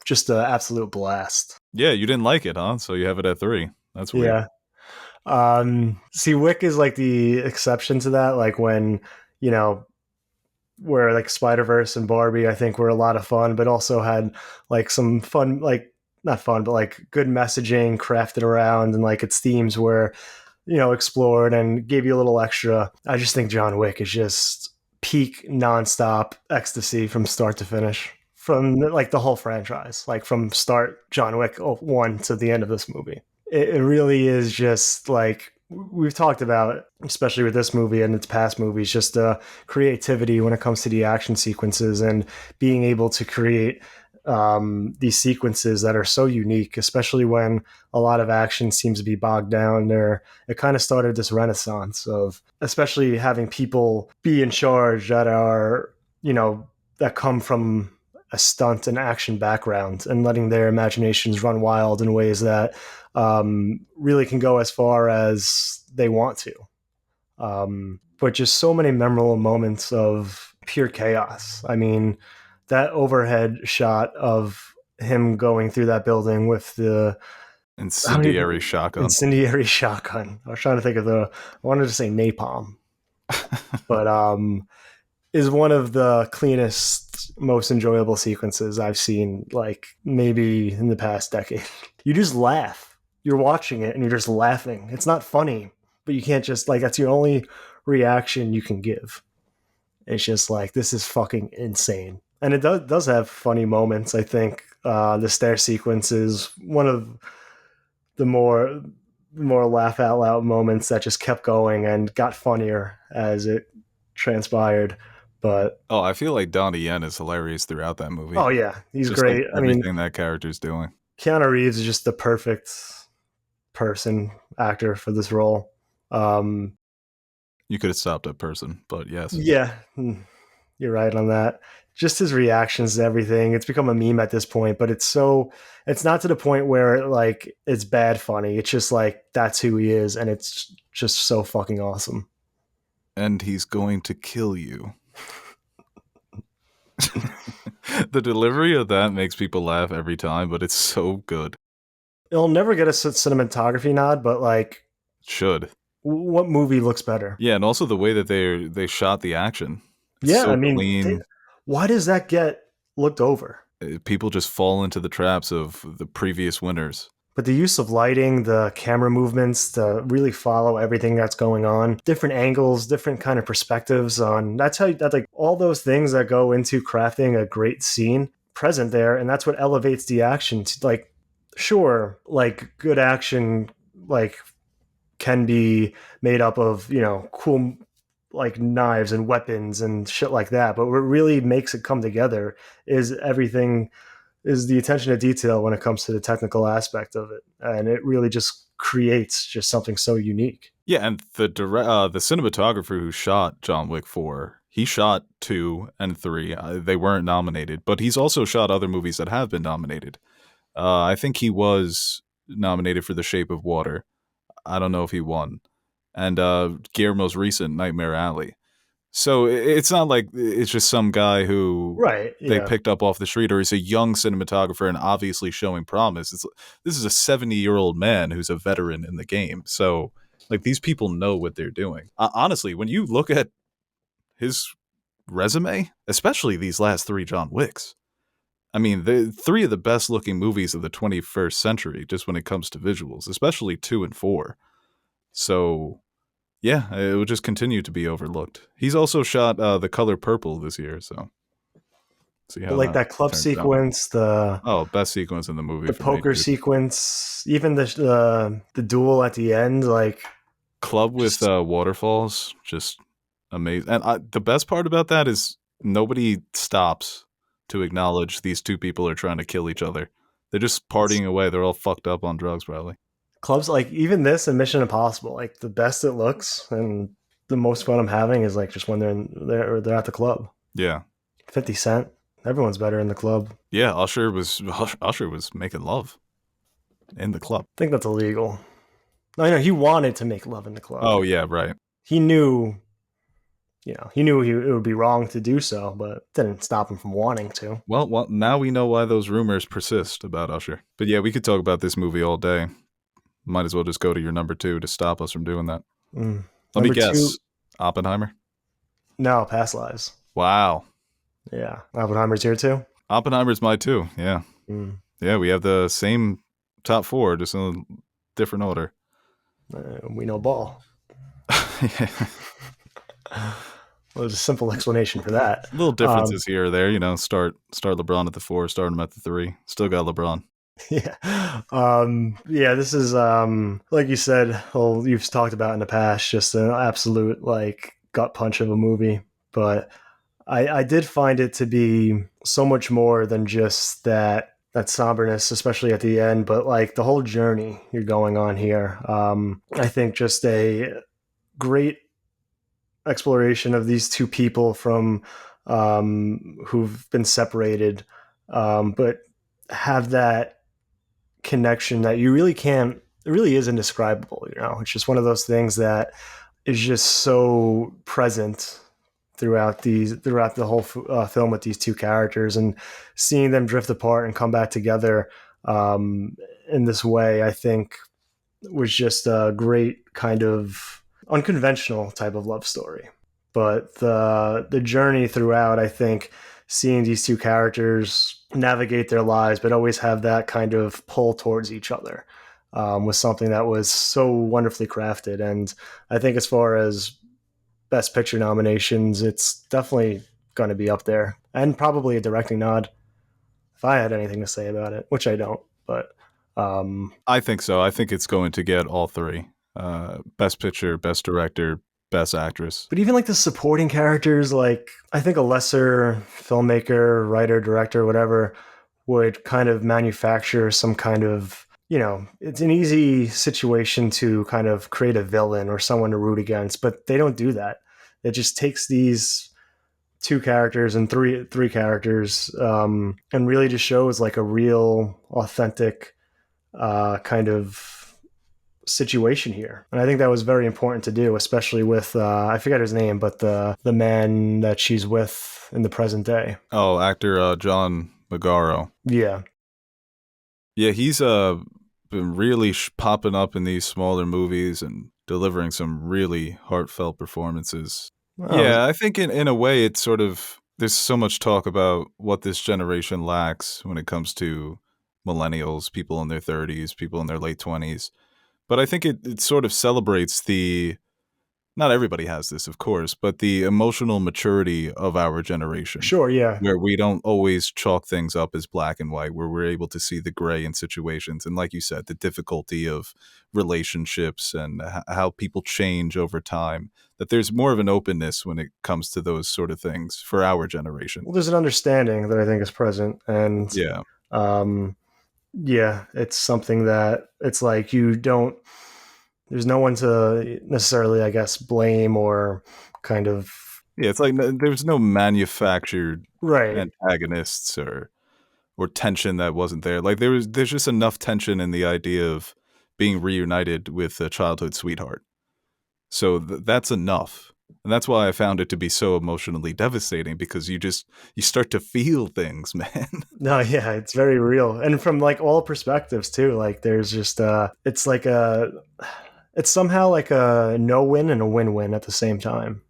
just an absolute blast. Yeah, you didn't like it, huh? So you have it at 3. That's weird. Yeah. See, Wick is like the exception to that. Like when, where like Spider-Verse and Barbie, I think, were a lot of fun, but also had like some fun, like not fun, but like good messaging crafted around, and like its themes were, explored and gave you a little extra. I just think John Wick is just peak nonstop ecstasy from start to finish, from like the whole franchise, like from start John Wick 1 to the end of this movie. It really is just like we've talked about, especially with this movie and its past movies, just creativity when it comes to the action sequences and being able to create these sequences that are so unique, especially when a lot of action seems to be bogged down there. It kind of started this renaissance of especially having people be in charge that are, that come from a stunt and action background, and letting their imaginations run wild in ways that really can go as far as they want to. But just so many memorable moments of pure chaos. I mean, that overhead shot of him going through that building with the incendiary shotgun. Incendiary shotgun. I was trying to think of I wanted to say napalm, but is one of the cleanest, most enjoyable sequences I've seen, like maybe in the past decade. You just laugh. You're watching it and you're just laughing. It's not funny, but you can't just, like, that's your only reaction you can give. It's just like, this is fucking insane. And it does have funny moments. I think the stair sequence is one of the more laugh out loud moments that just kept going and got funnier as it transpired. But I feel like Donnie Yen is hilarious throughout that movie. Oh yeah, he's just great. Like everything that character's doing. Keanu Reeves is just the perfect actor for this role. You could have stopped at person, but yes. Yeah, you're right on that. Just his reactions to everything. It's become a meme at this point, but it's not to the point where like it's bad funny. It's just like that's who he is, and it's just so fucking awesome. And he's going to kill you. The delivery of that makes people laugh every time, but it's so good. It'll never get a cinematography nod, but like should. What movie looks better? Yeah, and also the way that they shot the action. It's so clean. Why does that get looked over? People just fall into the traps of the previous winners. But the use of lighting, the camera movements to really follow everything that's going on, different angles, different kind of perspectives on that's like all those things that go into crafting a great scene present there, and that's what elevates the action to, like, sure, like good action like can be made up of, cool like knives and weapons and shit like that, but what really makes it come together is the attention to detail when it comes to the technical aspect of it, and it really just creates just something so unique. Yeah, and the cinematographer who shot John Wick 4, he shot 2 and 3. They weren't nominated, but he's also shot other movies that have been nominated. I think he was nominated for The Shape of Water. I don't know if he won. And Guillermo's recent Nightmare Alley. So it's not like it's just some guy who they picked up off the street, or he's a young cinematographer and obviously showing promise. This is a 70-year-old man who's a veteran in the game. So like these people know what they're doing. Honestly, when you look at his resume, especially these last 3 John Wicks, I mean, the 3 of the best looking movies of the 21st century, just when it comes to visuals, especially 2 and 4. So yeah, it will just continue to be overlooked. He's also shot The Color Purple this year, so see how like that club sequence, best sequence in the movie. The poker sequence, even the duel at the end, like club with waterfalls, just amazing. And the best part about that is nobody stops to acknowledge these 2 people are trying to kill each other. They're just partying away. They're all fucked up on drugs, probably. Clubs, like even this and Mission Impossible, like the best it looks and the most fun I'm having is like just when they're at the club. Yeah. 50 Cent, everyone's better in the club. Yeah, Usher was making love in the club. I think that's illegal. No, he wanted to make love in the club. Oh yeah, right. He knew it would be wrong to do so, but it didn't stop him from wanting to. Well, now we know why those rumors persist about Usher. But yeah, we could talk about this movie all day. Might as well just go to your number 2 to stop us from doing that. Let me guess. 2, Oppenheimer? No, Past Lives. Wow. Yeah. Oppenheimer's here too? Oppenheimer's my 2, yeah. Yeah, we have the same top four, just in a different order. We know ball. Yeah. Well, there's a simple explanation for that. Little differences here or there, start LeBron at the 4, start him at the 3. Still got LeBron. Yeah. Yeah, this is like you said, well, you've talked about in the past, just an absolute like gut punch of a movie. But I did find it to be so much more than just that somberness, especially at the end, but like the whole journey you're going on here. I think just a great exploration of these two people from who've been separated, but have that connection that you really can't. It really is indescribable. It's just one of those things that is just so present throughout the whole film with these two characters, and seeing them drift apart and come back together in this way, I think was just a great kind of unconventional type of love story. But the journey throughout, I think, seeing these two characters navigate their lives, but always have that kind of pull towards each other, was something that was so wonderfully crafted. And I think as far as Best Picture nominations, it's definitely going to be up there, and probably a directing nod if I had anything to say about it, which I don't. But I think so. I think it's going to get all 3. Best Picture, Best Director, Best Actress. But even like the supporting characters, like I think a lesser filmmaker, writer, director, whatever, would kind of manufacture some kind of, it's an easy situation to kind of create a villain or someone to root against, but they don't do that. It just takes these 2 characters and three characters, and really just shows like a real, authentic kind of situation here. And I think that was very important to do, especially with I forget his name, but the man that she's with in the present day. Oh, actor John Magaro. Yeah. Yeah, he's been really popping up in these smaller movies and delivering some really heartfelt performances. Oh. Yeah, I think in a way it's sort of, there's so much talk about what this generation lacks when it comes to millennials, people in their 30s, people in their late 20s. But I think it sort of celebrates not everybody has this, of course, but the emotional maturity of our generation. Sure, yeah. Where we don't always chalk things up as black and white, where we're able to see the gray in situations. And like you said, the difficulty of relationships and how people change over time, that there's more of an openness when it comes to those sort of things for our generation. Well, there's an understanding that I think is present. And yeah. Yeah, it's something that it's like there's no one to necessarily, I guess, blame or kind of. Yeah, it's like there's no manufactured right antagonists or tension that wasn't there. Like there's just enough tension in the idea of being reunited with a childhood sweetheart. So that's enough. And that's why I found it to be so emotionally devastating, because you start to feel things, man. No, yeah, it's very real. And from like all perspectives too. Like there's just it's somehow like a no-win and a win-win at the same time.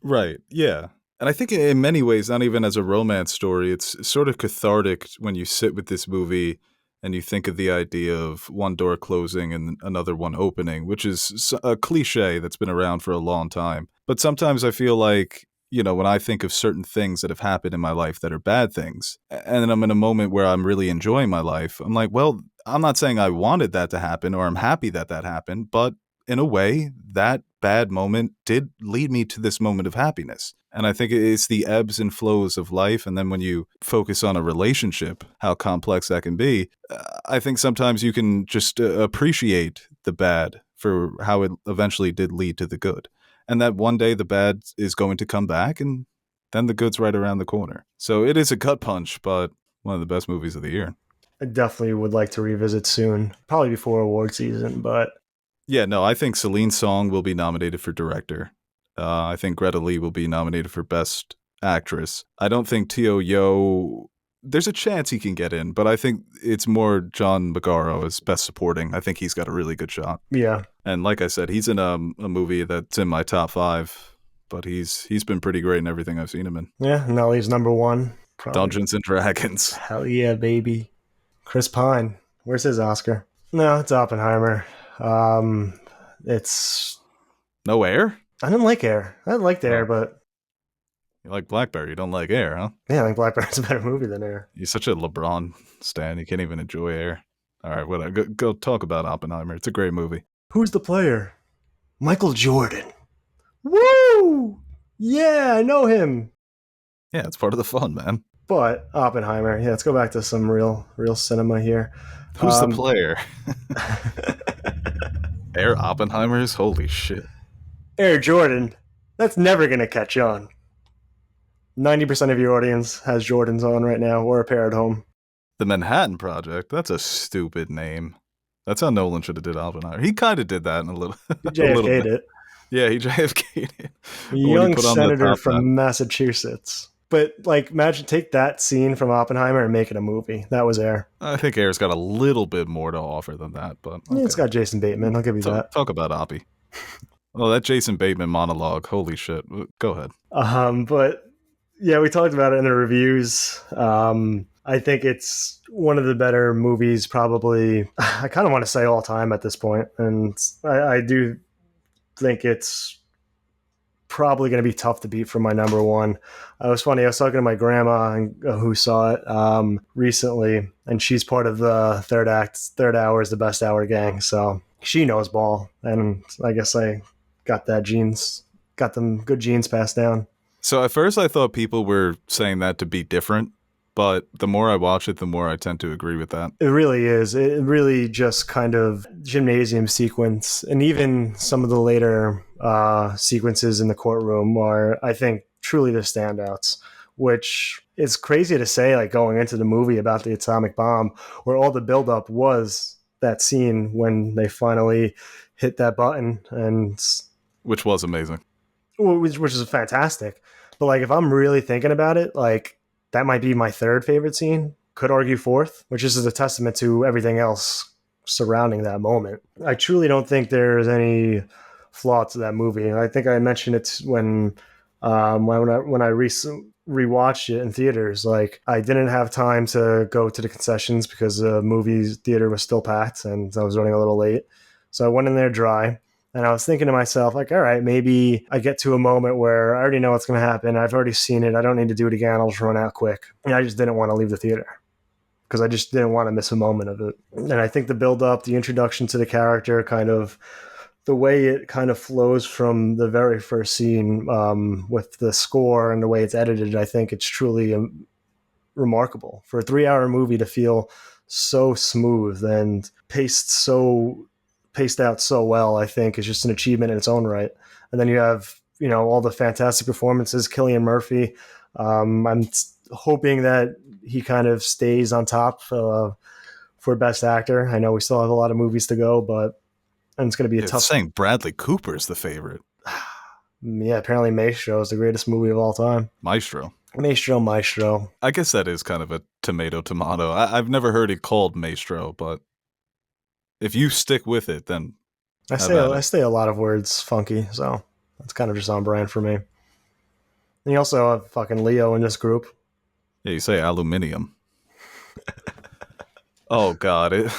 Right. Yeah. And I think in many ways, not even as a romance story, it's sort of cathartic when you sit with this movie and you think of the idea of one door closing and another one opening, which is a cliche that's been around for a long time. But sometimes I feel like, when I think of certain things that have happened in my life that are bad things, and I'm in a moment where I'm really enjoying my life, I'm like, well, I'm not saying I wanted that to happen or I'm happy that happened, but in a way, that bad moment did lead me to this moment of happiness. And I think it's the ebbs and flows of life. And then when you focus on a relationship, how complex that can be, I think sometimes you can just appreciate the bad for how it eventually did lead to the good. And that one day the bad is going to come back and then the good's right around the corner. So it is a gut punch, but one of the best movies of the year. I definitely would like to revisit soon, probably before award season, but... Yeah, no, I think Celine Song will be nominated for director. I think Greta Lee will be nominated for Best Actress. I don't think Teo Yo, there's a chance he can get in, but I think it's more John Magaro as Best Supporting. I think he's got a really good shot. Yeah. And like I said, he's in a movie that's in my top 5, but he's been pretty great in everything I've seen him in. Yeah, Nelly's number 1. Probably. Dungeons and Dragons. Hell yeah, baby. Chris Pine. Where's his Oscar? No, it's Oppenheimer. It's No Air? I didn't like Air. I liked Air, Oh, but you like Blackberry. You don't like Air, huh? yeah, I think Blackbird's a better movie than Air. You're such a LeBron stan. You can't even enjoy Air. All right, whatever. Go talk about Oppenheimer. It's a great movie. Who's the player? Michael Jordan. Woo! Yeah, I know him. Yeah, it's part of the fun, man. But Oppenheimer. Yeah, let's go back to some real cinema here. Who's the player? Air Oppenheimers? Holy shit. Air Jordan. That's never gonna catch on. 90% of your audience has Jordans on right now, or a pair at home. The Manhattan Project? That's a stupid name. That's how Nolan should have did Oppenheimer. He kind of did that in a little, He a little JFK'd bit. it. Yeah, he JFK'd it. A When he young put on the senator top from hat. Massachusetts. But like, imagine take that scene from Oppenheimer and make it a movie. That was Air. I think Air's got a little bit more to offer than that, but Yeah, it's okay. got Jason Bateman. I'll give you that. Talk about Oppie. Oh, that Jason Bateman monologue. Holy shit. Go ahead. But yeah, we talked about it in the reviews. I think it's one of the better movies, probably. I kind of want to say all time at this point, and I do think it's probably going to be tough to beat for my number one. It was funny. I was talking to my grandma who saw it recently, and she's part of the third hour is the best hour gang. So she knows ball, and I guess I got them good genes passed down. So at first I thought people were saying that to be different, but the more I watch it, the more I tend to agree with that. It really is. It really just kind of gymnasium sequence, and even some of the later sequences in the courtroom are, I think, truly the standouts. Which is crazy to say, like going into the movie about the atomic bomb, where all the buildup was that scene when they finally hit that button, and Which was amazing. which is fantastic. But like, if I'm really thinking about it, like that might be my third favorite scene. Could argue fourth, which is a testament to everything else surrounding that moment. I truly don't think there's any flaw to that movie. I think I mentioned it when I rewatched it in theaters. Like, I didn't have time to go to the concessions because the movie theater was still packed and I was running a little late. So I went in there dry. And I was thinking to myself, like, all right, maybe I get to a moment where I already know what's going to happen. I've already seen it. I don't need to do it again. I'll just run out quick. And I just didn't want to leave the theater because I just didn't want to miss a moment of it. And I think the build up, the introduction to the character, kind of the way it kind of flows from the very first scene with the score and the way it's edited, I think it's truly remarkable for a 3-hour movie to feel so smooth and paced out so well. I think is just an achievement in its own right. And then you have, all the fantastic performances. Cillian Murphy. I'm hoping that he kind of stays on top for best actor. I know we still have a lot of movies to go, and it's going to be a tough. Saying Bradley Cooper's the favorite. Yeah, apparently Maestro is the greatest movie of all time. Maestro. I guess that is kind of a tomato. I've never heard it called Maestro, but if you stick with it, then I say a lot of words funky, so that's kind of just on brand for me. And you also have fucking Leo in this group. Yeah, you say aluminium. Oh, God.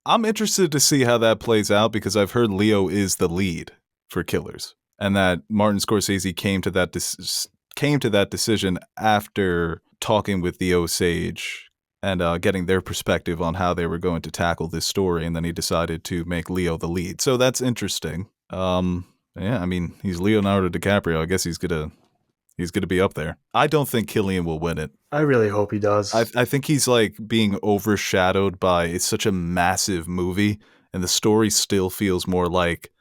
I'm interested to see how that plays out because I've heard Leo is the lead for Killers and that Martin Scorsese came to that decision after talking with the Osage and getting their perspective on how they were going to tackle this story, and then he decided to make Leo the lead. So that's interesting. Yeah, I mean, he's Leonardo DiCaprio. I guess he's gonna be up there. I don't think Cillian will win it. I really hope he does. I think he's like being overshadowed by it's such a massive movie, and the story still feels more like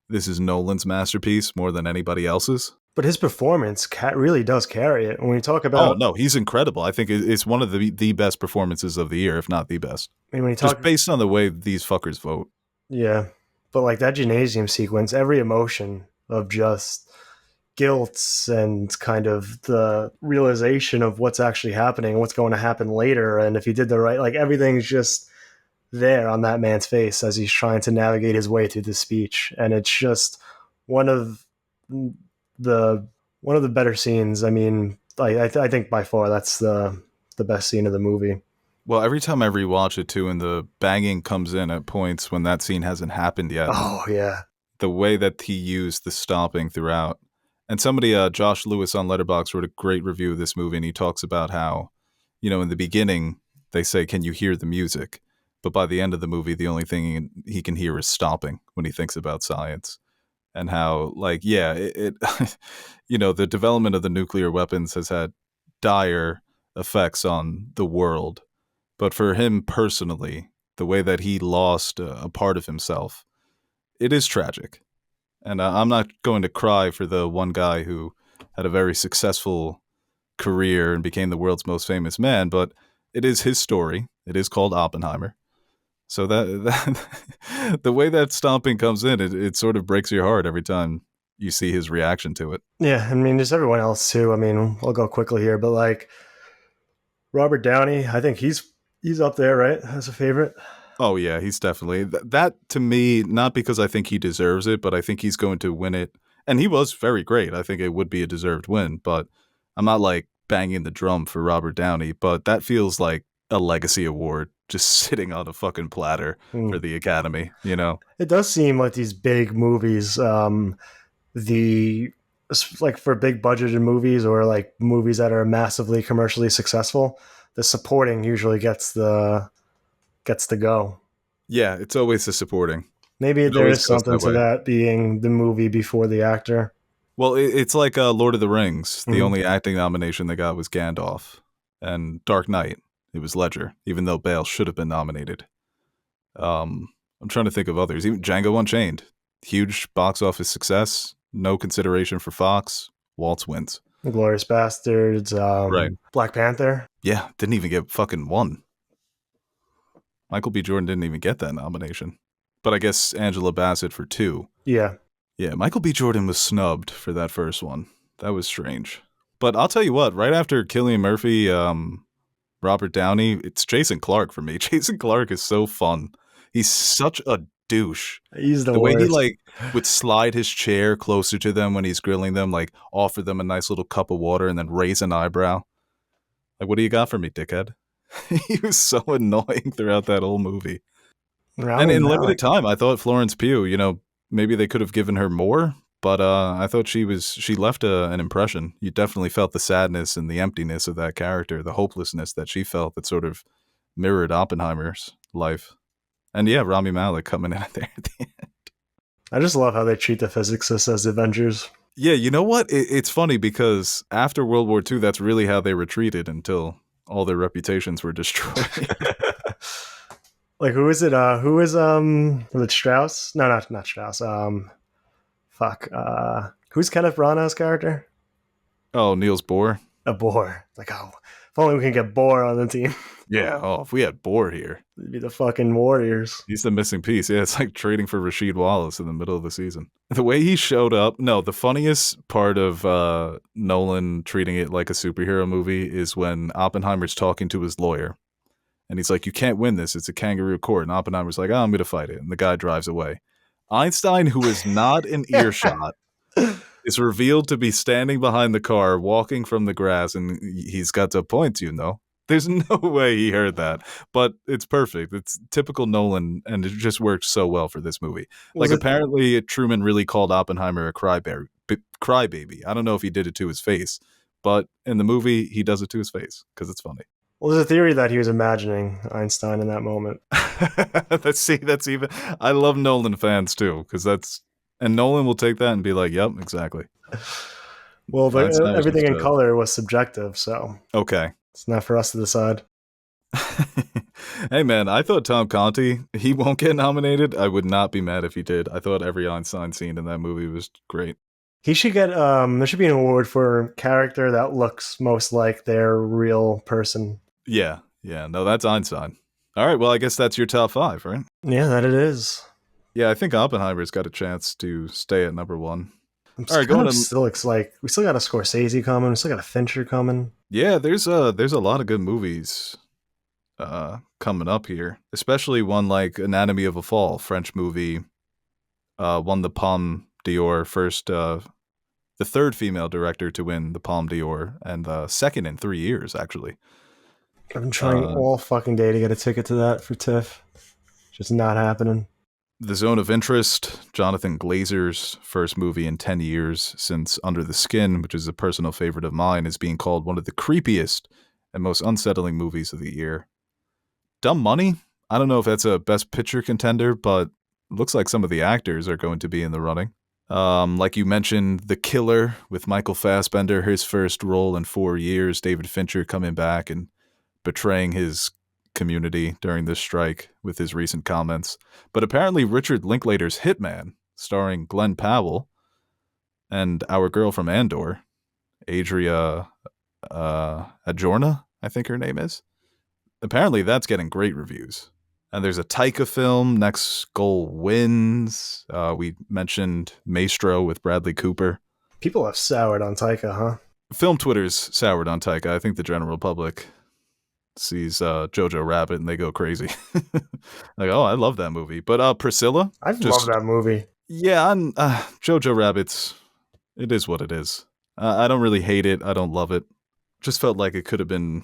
this is Nolan's masterpiece more than anybody else's. But his performance really does carry it. When we talk about... Oh, no, he's incredible. I think it's one of the best performances of the year, if not the best. I mean, when you talk... Just based on the way these fuckers vote. Yeah. But like that gymnasium sequence, every emotion of just guilt and kind of the realization of what's actually happening, what's going to happen later, and if he did the right... Like, everything's just there on that man's face as he's trying to navigate his way through the speech. And it's just one of the better scenes. I mean, I think by far that's the best scene of the movie. Well, every time I rewatch it too, and the banging comes in at points when that scene hasn't happened yet, Oh yeah. the way that he used the stomping throughout. And somebody, Josh Lewis on Letterboxd, wrote a great review of this movie, and he talks about how, in the beginning they say, "Can you hear the music?" But by the end of the movie, the only thing he can hear is stomping when he thinks about science, and how, like, yeah, the development of the nuclear weapons has had dire effects on the world, but for him personally, the way that he lost a part of himself, it is tragic. And I'm not going to cry for the one guy who had a very successful career and became the world's most famous man, but it is his story. It is called Oppenheimer. So that the way that stomping comes in, it sort of breaks your heart every time you see his reaction to it. Yeah, I mean, there's everyone else too. I mean, I'll go quickly here, but like Robert Downey, I think he's up there, right, as a favorite. Oh yeah, he's definitely that to me. Not because I think he deserves it, but I think he's going to win it. And he was very great. I think it would be a deserved win, but I'm not like banging the drum for Robert Downey. But that feels like a legacy award just sitting on a fucking platter for the Academy. It does seem like these big movies, the like for big budgeted movies or like movies that are massively commercially successful, the supporting usually gets the go. Yeah, it's always the supporting. Maybe It there always is goes something that to way. that being the movie before the actor. Well, it's like Lord of the Rings. The Mhm. only acting nomination they got was Gandalf, and Dark Knight. It was Ledger, even though Bale should have been nominated. I'm trying to think of others. Even Django Unchained, huge box office success. No consideration for Fox. Waltz wins. Glorious Bastards, Right. Black Panther. Yeah, didn't even get fucking one. Michael B. Jordan didn't even get that nomination. But I guess Angela Bassett for 2. Yeah, Yeah, Michael B. Jordan was snubbed for that first one. That was strange. But I'll tell you what, right after Cillian Murphy, Robert Downey, it's Jason Clarke for me. Jason Clarke is so fun. He's such a douche. he's the The way he worst. like would slide his chair closer to them when he's grilling them, like offer them a nice little cup of water and then raise an eyebrow. Like, what do you got for me, dickhead? He was so annoying throughout that whole movie. And Rami in limited Malek. time, I thought Florence Pugh, maybe they could have given her more, but I thought she left an impression. You definitely felt the sadness and the emptiness of that character, the hopelessness that she felt that sort of mirrored Oppenheimer's life. And yeah, Rami Malek coming in there at the end. I just love how they treat the physicists as Avengers. Yeah, you know what? It's funny because after World War II, that's really how they were treated until all their reputations were destroyed. Like who is it? Who is was it Strauss? No, not Strauss. Fuck. Who's Kenneth Branagh's character? Oh, Niels Bohr. A Bohr. Like, oh, if only we can get Bohr on the team. Yeah. Oh, if we had Bohr here, It'd be the fucking Warriors. he's the missing piece. Yeah, it's like trading for Rasheed Wallace in the middle of the season. The way he showed up. No, the funniest part of Nolan treating it like a superhero movie is when Oppenheimer's talking to his lawyer. And he's like, "You can't win this. It's a kangaroo court." And Oppenheimer's like, "Oh, I'm going to fight it." And the guy drives away. Einstein, who is not in earshot, is revealed to be standing behind the car, walking from the grass, and he's got a point, There's no way he heard that, but it's perfect. It's typical Nolan, and it just works so well for this movie. Was Like, it apparently, Truman really called Oppenheimer a crybaby. I don't know if he did it to his face, but in the movie, he does it to his face because it's funny. well, there's a theory that he was imagining Einstein in that moment. That's even. I love Nolan fans too, because and Nolan will take that and be like, "Yep, exactly." Well, but Einstein was everything just in color was subjective, so okay. it's not for us to decide. Hey man, I thought Tom Conti, he won't get nominated. I would not be mad if he did. I thought every Einstein scene in that movie was great. He should get there should be an award for character that looks most like their real person. Yeah, no, that's Einstein. All right, well, I guess that's your top 5, right? Yeah, that it is. Yeah, I think Oppenheimer's got a chance to stay at number 1. I'm All right, kind going of to still looks like we still got a Scorsese coming, we still got a Fincher coming. yeah. There's a lot of good movies coming up here, especially one like Anatomy of a Fall, French movie, won the Palme d'Or first, the third female director to win the Palme d'Or, and the second in 3 years actually. I've been trying Uh, all fucking day to get a ticket to that for TIFF. Just not happening. The Zone of Interest, Jonathan Glazer's first movie in 10 years since Under the Skin, which is a personal favorite of mine, is being called one of the creepiest and most unsettling movies of the year. Dumb Money? I don't know if that's a Best Picture contender, but it looks like some of the actors are going to be in the running. Like you mentioned, The Killer with Michael Fassbender, his first role in 4 years. David Fincher coming back and betraying his community during this strike with his recent comments. But apparently Richard Linklater's Hitman, starring Glenn Powell and our girl from Andor, Adria Ajorna, I think her name is. Apparently that's getting great reviews. And there's a Taika film, Next Goal Wins. We mentioned Maestro with Bradley Cooper. People have soured on Taika, huh? Film Twitter's soured on Taika. I think the general public sees Jojo Rabbit and they go crazy. Like, oh, I love that movie. But Priscilla? I love that movie. Yeah, Jojo Rabbit's, it is what it is. I don't really hate it. I don't love it. Just felt like it could have been...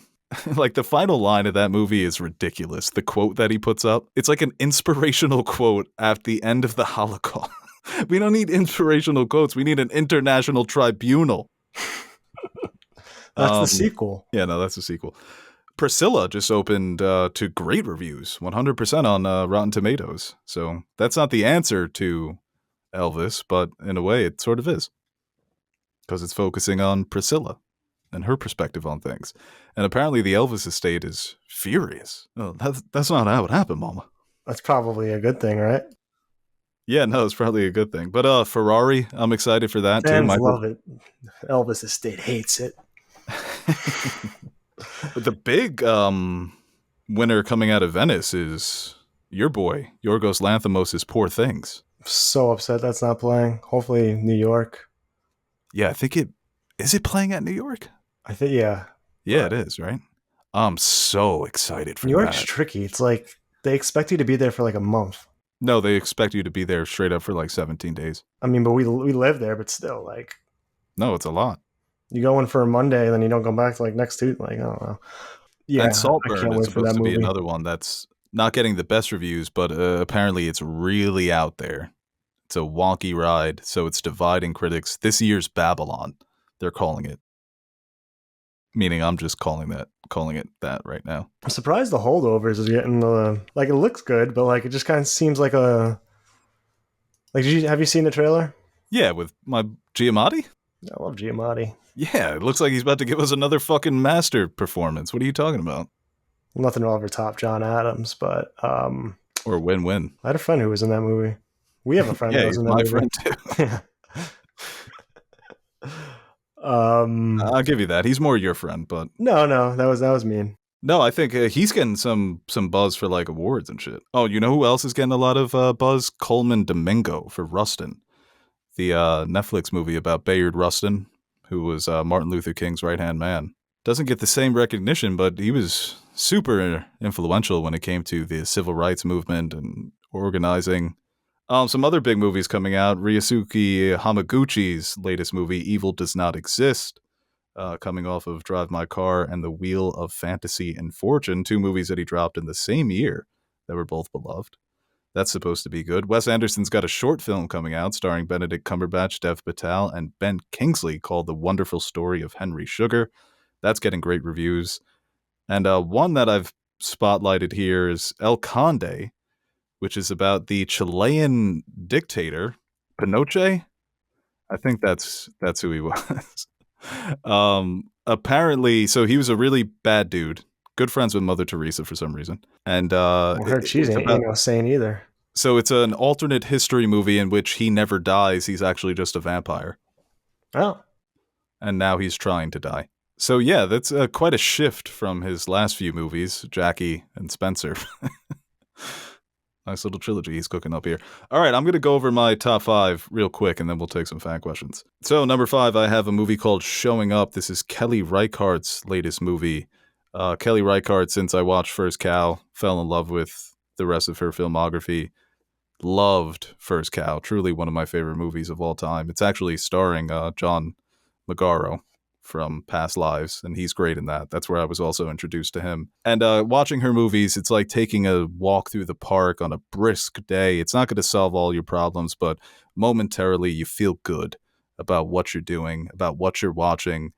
like, the final line of that movie is ridiculous. The quote that he puts up, it's like an inspirational quote at the end of the Holocaust. We don't need inspirational quotes. We need an international tribunal. That's the sequel. Yeah, no, that's the sequel. Priscilla just opened to great reviews, 100% on Rotten Tomatoes. So that's not the answer to Elvis, but in a way it sort of is. Because it's focusing on Priscilla and her perspective on things. And apparently the Elvis estate is furious. Oh, that's not how it happened, Mama. That's probably a good thing, right? Yeah, no, it's probably a good thing. But Ferrari, I'm excited for that Fans too. love it. Elvis estate hates it. But the big winner coming out of Venice is your boy, Yorgos Lanthimos' Poor Things. So upset that's not playing. Hopefully New York. Yeah, I think is it playing at New York? I think, yeah. Yeah, it is, right? I'm so excited for New York's that. tricky. It's like they expect you to be there for like a month. No, they expect you to be there straight up for like 17 days. I mean, but we live there, but still, like, No, it's a lot. you go in for a Monday, then you don't go back to like next Tuesday. Like, I don't know. Yeah, And I Saltburn can't is wait for supposed that to be movie. another one that's not getting the best reviews, but apparently it's really out there. It's a wonky ride, so it's dividing critics. This year's Babylon, they're calling it. Meaning I'm just calling it that right now. I'm surprised the Holdovers is getting like, it looks good, but like it just kind of seems like a like. Have you seen the trailer? Yeah, with my Giamatti? I love Giamatti. Yeah, it looks like he's about to give us another fucking master performance. What are you talking about? Nothing will ever top John Adams, but Or win-win. I had a friend who was in that movie. We have a friend Yeah, who was he's in that my movie. friend too. I'll give you that. He's more your friend, but no, that was mean. no, I think he's getting some buzz for like awards and shit. Oh, you know who else is getting a lot of buzz? Coleman Domingo for Rustin, the Netflix movie about Bayard Rustin, who was Martin Luther King's right-hand man. Doesn't get the same recognition, but he was super influential when it came to the civil rights movement and organizing. Some other big movies coming out. Ryosuke Hamaguchi's latest movie, Evil Does Not Exist, coming off of Drive My Car and The Wheel of Fantasy and Fortune, 2 movies that he dropped in the same year that were both beloved. That's supposed to be good. Wes Anderson's got a short film coming out starring Benedict Cumberbatch, Dev Patel, and Ben Kingsley called The Wonderful Story of Henry Sugar. That's getting great reviews. And one that I've spotlighted here is El Conde, which is about the Chilean dictator, Pinochet. I think that's who he was. Apparently, so he was a really bad dude, good friends with Mother Teresa for some reason. And I heard she's ain't no saint either. So it's an alternate history movie in which he never dies. He's actually just a vampire. Oh. And now he's trying to die. So yeah, that's quite a shift from his last few movies, Jackie and Spencer. Nice little trilogy he's cooking up here. All right, I'm going to go over my top 5 real quick, and then we'll take some fan questions. So number 5, I have a movie called Showing Up. This is Kelly Reichardt's latest movie. Kelly Reichardt, since I watched First Cow, fell in love with the rest of her filmography. Loved First Cow. Truly one of my favorite movies of all time. It's actually starring John Magaro from Past Lives, and he's great in that. That's where I was also introduced to him. And watching her movies, it's like taking a walk through the park on a brisk day. It's not going to solve all your problems, but momentarily you feel good about what you're doing, about what you're watching.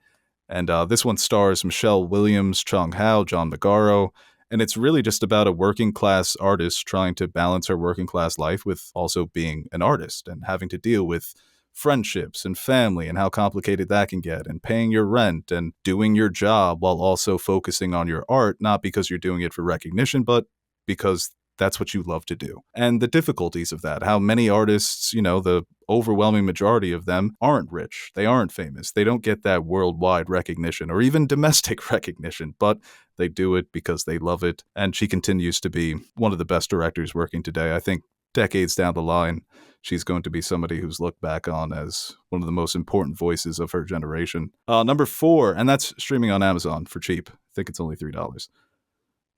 And this one stars Michelle Williams, Chong Hao, John Magaro, and it's really just about a working class artist trying to balance her working class life with also being an artist and having to deal with friendships and family and how complicated that can get, and paying your rent and doing your job while also focusing on your art, not because you're doing it for recognition, but because that's what you love to do. And the difficulties of that, how many artists, the overwhelming majority of them aren't rich, they aren't famous, they don't get that worldwide recognition or even domestic recognition, but they do it because they love it. And she continues to be one of the best directors working today. I think decades down the line, she's going to be somebody who's looked back on as one of the most important voices of her generation. Number 4, and that's streaming on Amazon for cheap. I think it's only $3.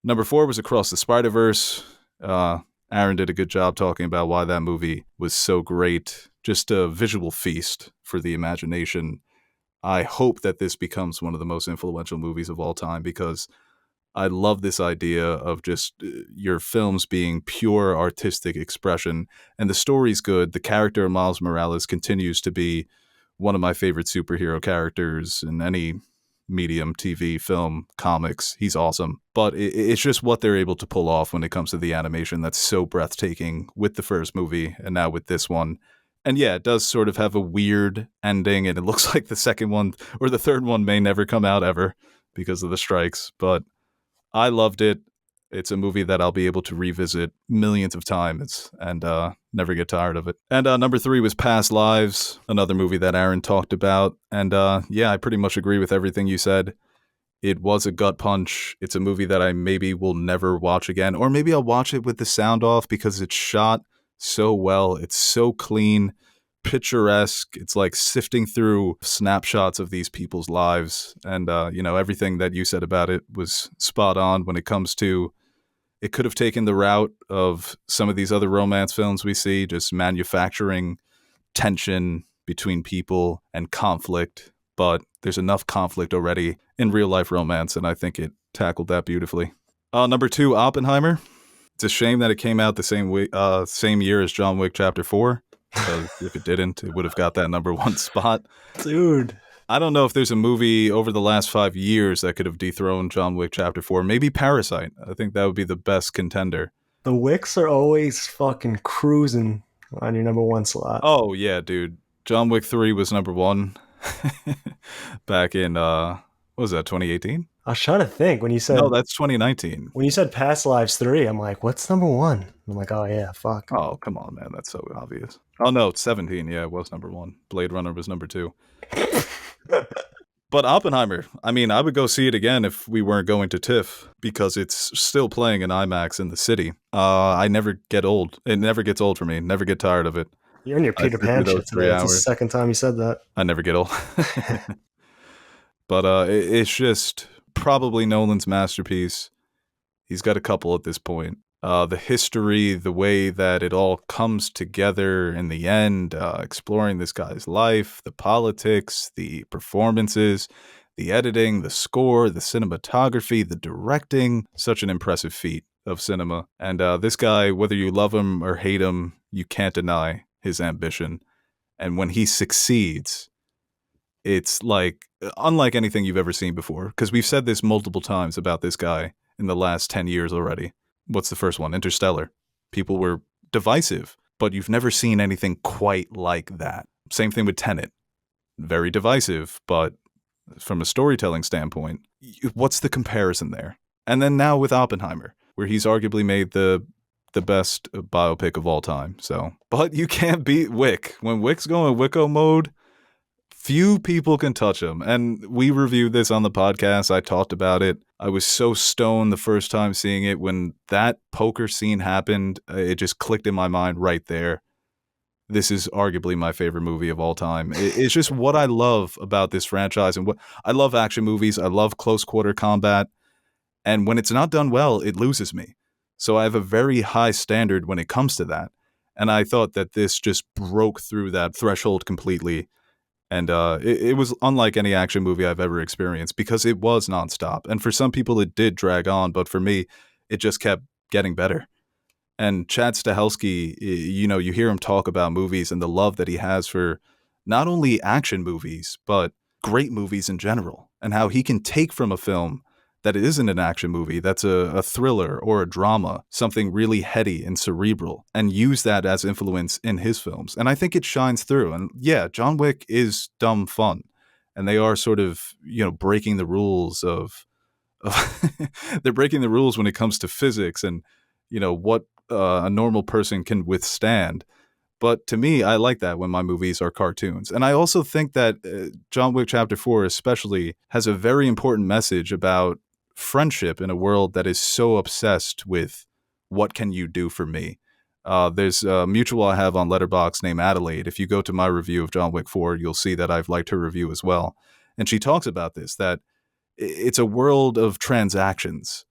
Number 4 was Across the Spider-Verse. Aaron did a good job talking about why that movie was so great. Just a visual feast for the imagination. I hope that this becomes one of the most influential movies of all time, because I love this idea of just your films being pure artistic expression. And the story's good. The character of Miles Morales continues to be one of my favorite superhero characters in any medium, TV, film, comics. He's awesome. But it's just what they're able to pull off when it comes to the animation that's so breathtaking with the first movie and now with this one. And yeah, it does sort of have a weird ending, and it looks like the second one or the third one may never come out ever because of the strikes. But I loved it. It's a movie that I'll be able to revisit millions of times and never get tired of it. And number 3 was Past Lives, another movie that Aaron talked about. And yeah, I pretty much agree with everything you said. It was a gut punch. It's a movie that I maybe will never watch again, or maybe I'll watch it with the sound off because it's shot so well. It's so clean, picturesque. It's like sifting through snapshots of these people's lives. And, everything that you said about it was spot on when it comes to, it could have taken the route of some of these other romance films we see, just manufacturing tension between people and conflict. But there's enough conflict already in real life romance, and I think it tackled that beautifully. Number 2, Oppenheimer. It's a shame that it came out the same year as John Wick Chapter 4. Because if it didn't, it would have got that number 1 spot. Dude. I don't know if there's a movie over the last 5 years that could have dethroned John Wick Chapter 4. Maybe Parasite. I think that would be the best contender. The Wicks are always fucking cruising on your number 1 slot. Oh, yeah, dude. John Wick 3 was number 1 back in, what was that, 2018? I was trying to think when you said... No, that's 2019. When you said Past Lives 3, I'm like, what's number 1? I'm like, oh, yeah, fuck. Oh, come on, man. That's so obvious. Oh, no, it's 17. Yeah, it was number 1. Blade Runner was number 2. But Oppenheimer, I mean, I would go see it again if we weren't going to TIFF, because it's still playing in IMAX in the city. I never get old. It never gets old for me. Never get tired of it. You're in your Peter Pan shit today. It's the second time you said that. I never get old. But it's just probably Nolan's masterpiece. He's got a couple at this point. The history, the way that it all comes together in the end, exploring this guy's life, the politics, the performances, the editing, the score, the cinematography, the directing. Such an impressive feat of cinema. And this guy, whether you love him or hate him, you can't deny his ambition. And when he succeeds, it's like unlike anything you've ever seen before. Because we've said this multiple times about this guy in the last 10 years already. What's the first one? Interstellar. People were divisive, but you've never seen anything quite like that. Same thing with Tenet. Very divisive, but from a storytelling standpoint, what's the comparison there? And then now with Oppenheimer, where he's arguably made the best biopic of all time. So, but you can't beat Wick. When Wick's going Wicko mode, few people can touch him. And we reviewed this on the podcast. I talked about it. I was so stoned the first time seeing it. When that poker scene happened, it just clicked in my mind right there. This is arguably my favorite movie of all time. It's just what I love about this franchise. And what I love action movies. I love close quarter combat. And when it's not done well, it loses me. So I have a very high standard when it comes to that. And I thought that this just broke through that threshold completely And it was unlike any action movie I've ever experienced because it was nonstop. And for some people, it did drag on, but for me, it just kept getting better. And Chad Stahelski, you hear him talk about movies and the love that he has for not only action movies, but great movies in general, and how he can take from a film that isn't an action movie, that's a thriller or a drama, something really heady and cerebral, and use that as influence in his films. And I think it shines through. And yeah, John Wick is dumb fun. And they are sort of, breaking the rules of they're breaking the rules when it comes to physics and, what a normal person can withstand. But to me, I like that when my movies are cartoons. And I also think that John Wick Chapter 4 especially has a very important message about friendship in a world that is so obsessed with what can you do for me. There's a mutual I have on Letterboxd named Adelaide. If you go to my review of John Wick 4, you'll see that I've liked her review as well. And she talks about this, that it's a world of transactions.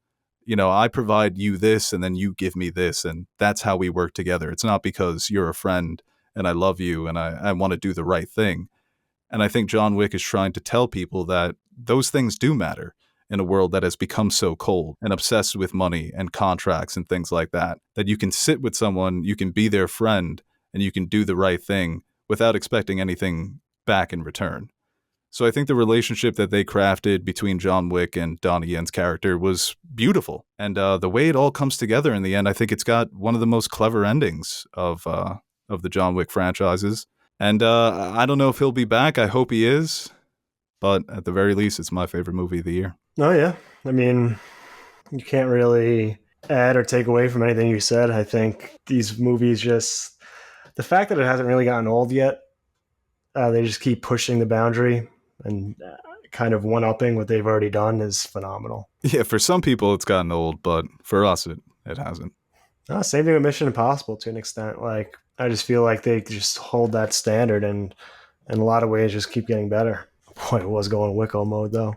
I provide you this and then you give me this, and that's how we work together. It's not because you're a friend and I love you and I want to do the right thing. And I think John Wick is trying to tell people that those things do matter in a world that has become so cold and obsessed with money and contracts and things like that, that you can sit with someone, you can be their friend, and you can do the right thing without expecting anything back in return. So I think the relationship that they crafted between John Wick and Donnie Yen's character was beautiful. And the way it all comes together in the end, I think it's got one of the most clever endings of the John Wick franchises. And I don't know if he'll be back. I hope he is. But at the very least, it's my favorite movie of the year. Oh, yeah. I mean, you can't really add or take away from anything you said. I think these movies just... The fact that it hasn't really gotten old yet, they just keep pushing the boundary and kind of one-upping what they've already done is phenomenal. Yeah, for some people it's gotten old, but for us it hasn't. Same thing with Mission Impossible to an extent. Like, I just feel like they just hold that standard and in a lot of ways just keep getting better. Boy, it was going Wicco mode though.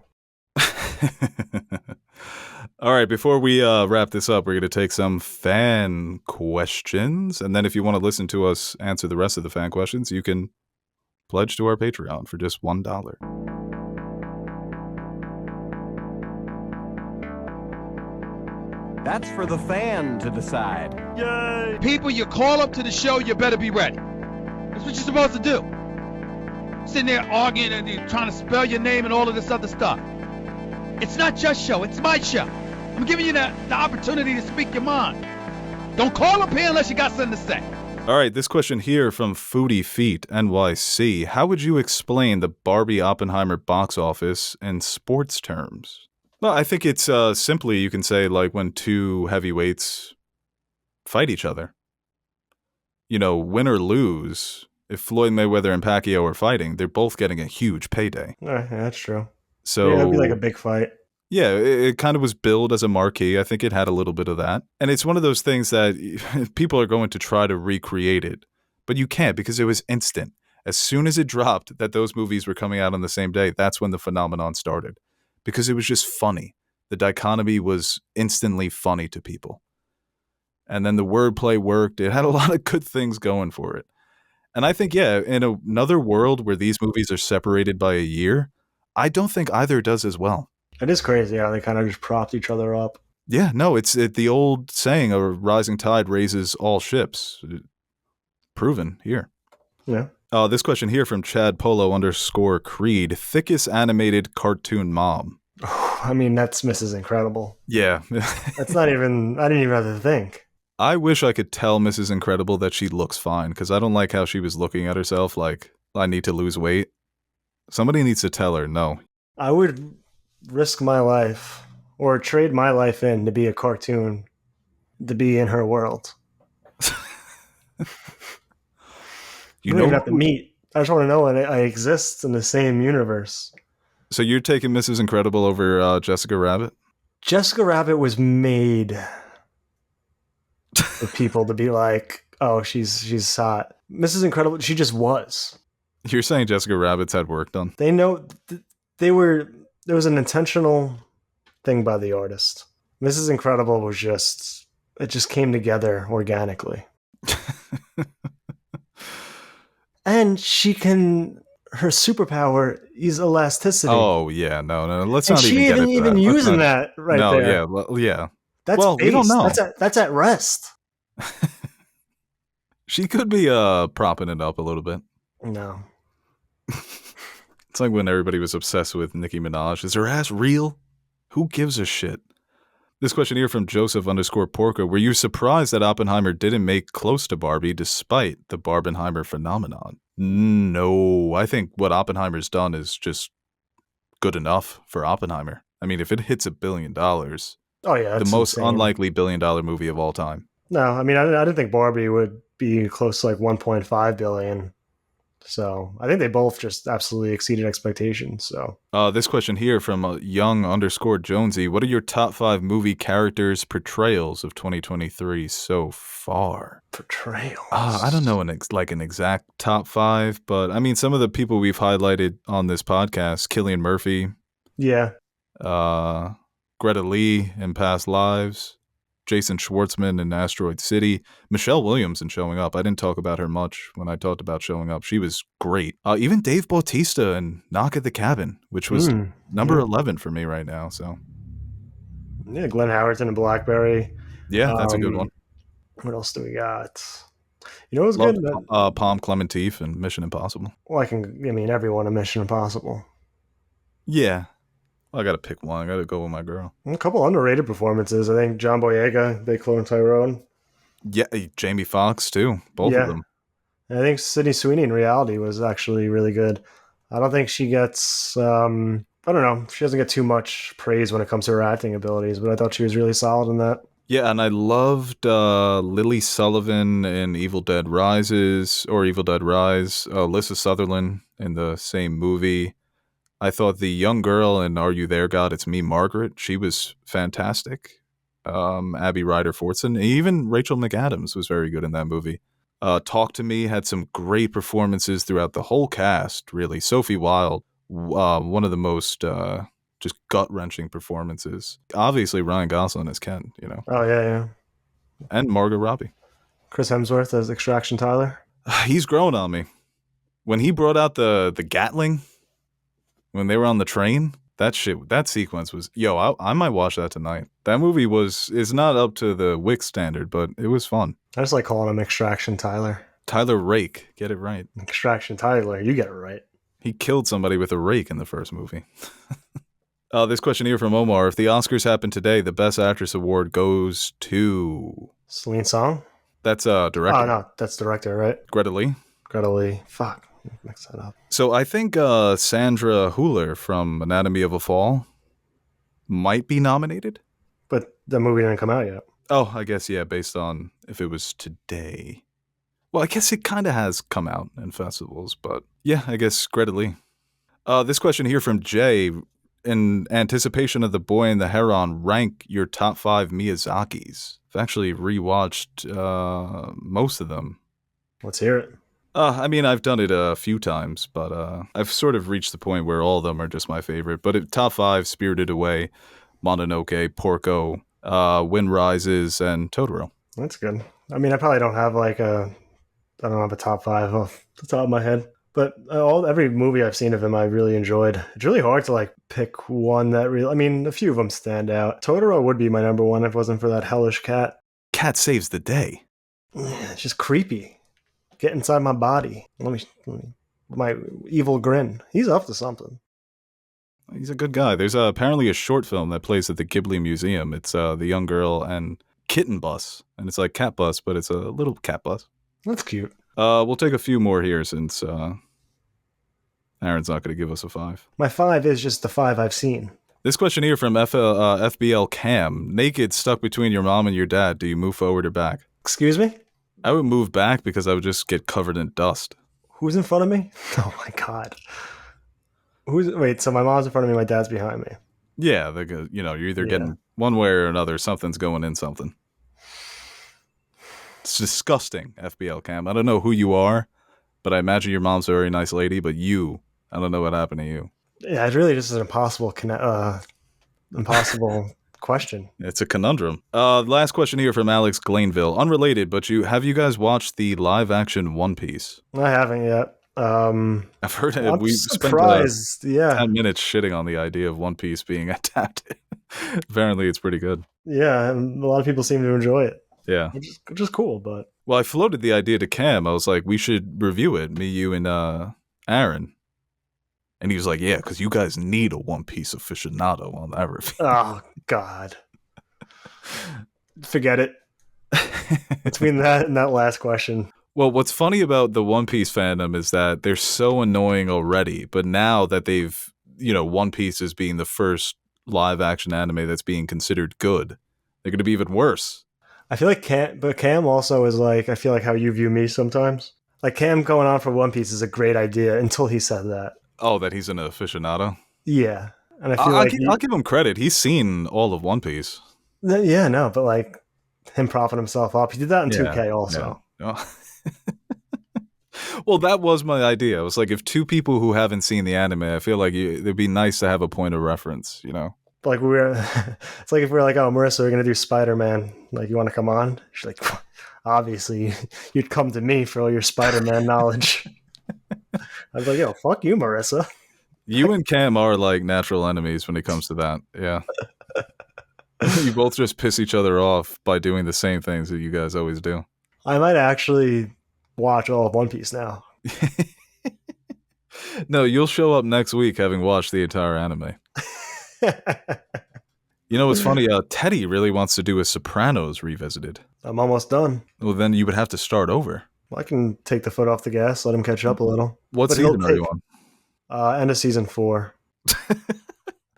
All right, before we wrap this up, we're going to take some fan questions. And then if you want to listen to us answer the rest of the fan questions, you can pledge to our Patreon for just $1. That's for the fan to decide. Yay! People, you call up to the show, you better be ready. That's what you're supposed to do. Sitting there arguing and you're trying to spell your name and all of this other stuff. It's not your show, it's my show. I'm giving you the opportunity to speak your mind. Don't call up here unless you got something to say. All right, this question here from Foodie Feet NYC. How would you explain the Barbie Oppenheimer box office in sports terms? Well, I think it's simply, you can say, like when two heavyweights fight each other. Win or lose, if Floyd Mayweather and Pacquiao are fighting, they're both getting a huge payday. Yeah, that's true. So yeah, it'd be like a big fight. Yeah, it kind of was billed as a marquee. I think it had a little bit of that. And it's one of those things that people are going to try to recreate it, but you can't because it was instant. As soon as it dropped that those movies were coming out on the same day, that's when the phenomenon started because it was just funny. The dichotomy was instantly funny to people. And then the wordplay worked. It had a lot of good things going for it. And I think, yeah, in another world where these movies are separated by a year, I don't think either does as well. It is crazy how they kind of just propped each other up. Yeah, no, it's the old saying, a rising tide raises all ships. Proven here. Yeah. This question here from Chad Polo _Creed. Thickest animated cartoon mom. I mean, that's Mrs. Incredible. Yeah. That's not even, I didn't even have to think. I wish I could tell Mrs. Incredible that she looks fine, because I don't like how she was looking at herself like, I need to lose weight. Somebody needs to tell her, no. I would risk my life or trade my life in to be a cartoon, to be in her world. You don't even have to meet. I just want to know I exist in the same universe. So you're taking Mrs. Incredible over Jessica Rabbit? Jessica Rabbit was made for people to be like, oh, she's hot. Mrs. Incredible, she just was. You're saying Jessica Rabbit's had work done? They know there was an intentional thing by the artist. Mrs. Incredible was it just came together organically. And her superpower is elasticity. Oh yeah, no. Let's and not she even get even into that. Let's using not- that right no, there. yeah, well, yeah. That's Well, we don't base. know. That's at rest. She could be propping it up a little bit. No. It's like when everybody was obsessed with Nicki Minaj. Is her ass real? Who gives a shit? This question here from Joseph_Porco. Were you surprised that Oppenheimer didn't make close to Barbie despite the Barbenheimer phenomenon? No. I think what Oppenheimer's done is just good enough for Oppenheimer. I mean, if it hits $1 billion, Oh yeah, the that's most insane. unlikely $1 billion movie of all time. No, I mean I didn't think Barbie would be close to like 1.5 billion. So I think they both just absolutely exceeded expectations. So This question here from young_Jonesy. What are your top 5 movie characters' portrayals of 2023 so far? portrayals. I don't know an exact top 5, but I mean some of the people we've highlighted on this podcast: Cillian Murphy, Yeah. Greta Lee in Past Lives, Jason Schwartzman in Asteroid City, Michelle Williams in Showing Up. I didn't talk about her much when I talked about Showing Up. She was great. Even Dave Bautista in Knock at the Cabin, which was number 11 for me right now. So Yeah, Glenn Howerton and Blackberry. yeah, that's a good one. What else do we got? You know what's Love good? Palm Clementif and Mission Impossible. Well, I mean, everyone in Mission Impossible. Yeah. Well, I got to pick one. I got to go with my girl. A couple underrated performances. I think John Boyega, Big Flo and Tyrone. Yeah, Jamie Foxx too. Both of them. And I think Sydney Sweeney in Reality was actually really good. I don't think she gets, I don't know, she doesn't get too much praise when it comes to her acting abilities, but I thought she was really solid in that. Yeah, and I loved Lily Sullivan in Evil Dead Rise, Alyssa Sutherland in the same movie. I thought the young girl in Are You There, God? It's Me, Margaret, she was fantastic. Abby Ryder-Fortson, even Rachel McAdams was very good in that movie. Talk to Me had some great performances throughout the whole cast, really. Sophie Wilde, one of the most just gut-wrenching performances. Obviously, Ryan Gosling as Ken, you know. Oh, yeah. And Margot Robbie. Chris Hemsworth as Extraction Tyler. He's grown on me. When he brought out the Gatling, when they were on the train, that sequence was, I might watch that tonight. That movie is not up to the Wick standard, but it was fun. I just like calling him Extraction Tyler. Tyler Rake, get it right. Extraction Tyler, you get it right. He killed somebody with a rake in the first movie. This question here from Omar. If the Oscars happen today, the Best Actress award goes to... Celine Song? That's director. Oh, no, that's director, right? Greta Lee. Greta Lee. Fuck. Mix that up. So I think Sandra Hüller from Anatomy of a Fall might be nominated. But the movie didn't come out yet. Oh, I guess, yeah, based on if it was today. Well, I guess it kind of has come out in festivals, but yeah, I guess Greta Lee. This question here from Jay. In anticipation of The Boy and the Heron, rank your top 5 Miyazakis. I've actually rewatched most of them. Let's hear it. I mean, I've done it a few times, but I've sort of reached the point where all of them are just my favorite. But top 5, Spirited Away, Mononoke, Porco, Wind Rises, and Totoro. That's good. I mean, I probably don't have I don't have a top 5 off the top of my head. But every movie I've seen of him, I really enjoyed. It's really hard to pick one that really. I mean, a few of them stand out. Totoro would be my number 1 if it wasn't for that hellish cat. Cat saves the day. It's just creepy. Get inside my body. Let me my evil grin. He's up to something. He's a good guy. There's apparently a short film that plays at the Ghibli Museum. It's the young girl and kitten bus, and it's like cat bus, but it's a little cat bus. That's cute. We'll take a few more here since Aaron's not going to give us a 5. My 5 is just the 5 I've seen. This question here from FBL Cam. Naked, stuck between your mom and your dad. Do you move forward or back? Excuse me? I would move back because I would just get covered in dust. Who's in front of me? Oh my god. Wait, so my mom's in front of me, my dad's behind me. Yeah, you're either getting one way or another. Something's going in something. It's disgusting, FBL Cam. I don't know who you are, but I imagine your mom's a very nice lady, but I don't know what happened to you. Yeah, it's really just an impossible question. It's a conundrum. Last question here from Alex Glanville. Unrelated, but have you guys watched the live-action One Piece? I haven't yet. I've heard it. I'm We spent surprised. Yeah, 10 minutes shitting on the idea of One Piece being adapted. Apparently, it's pretty good. yeah, and a lot of people seem to enjoy it, Yeah. which is cool. But Well, I floated the idea to Cam. I was like, we should review it, me, you, and Aaron. And he was like, yeah, because you guys need a One Piece aficionado on that review. oh god, forget it. Between that and that last question, Well, what's funny about the One Piece fandom is that they're so annoying already, but now that they've, One Piece is being the first live action anime that's being considered good, they're going to be even worse. I feel like Cam also is like, I feel like how you view me sometimes. Like Cam going on for One Piece is a great idea until he said that. Oh, that he's an aficionado? Yeah, and I feel I'll give him credit. He's seen all of One Piece. Yeah, no, but like him propping himself up, he did that in 2K also. Yeah. Oh. Well, that was my idea. It was like, if two people who haven't seen the anime, I feel like it'd be nice to have a point of reference, Like it's like if we're like, oh, Marissa, we're gonna do Spider-Man. Like, you want to come on? She's like, obviously, you'd come to me for all your Spider-Man knowledge. I was like, yo, fuck you, Marissa. You and Cam are like natural enemies when it comes to that. Yeah. You both just piss each other off by doing the same things that you guys always do. I might actually watch all of One Piece now. No, you'll show up next week having watched the entire anime. You know what's funny? Teddy really wants to do a Sopranos revisited. I'm almost done. Well, then you would have to start over. Well, I can take the foot off the gas, let him catch up a little. What But season he'll are you on? End of season 4.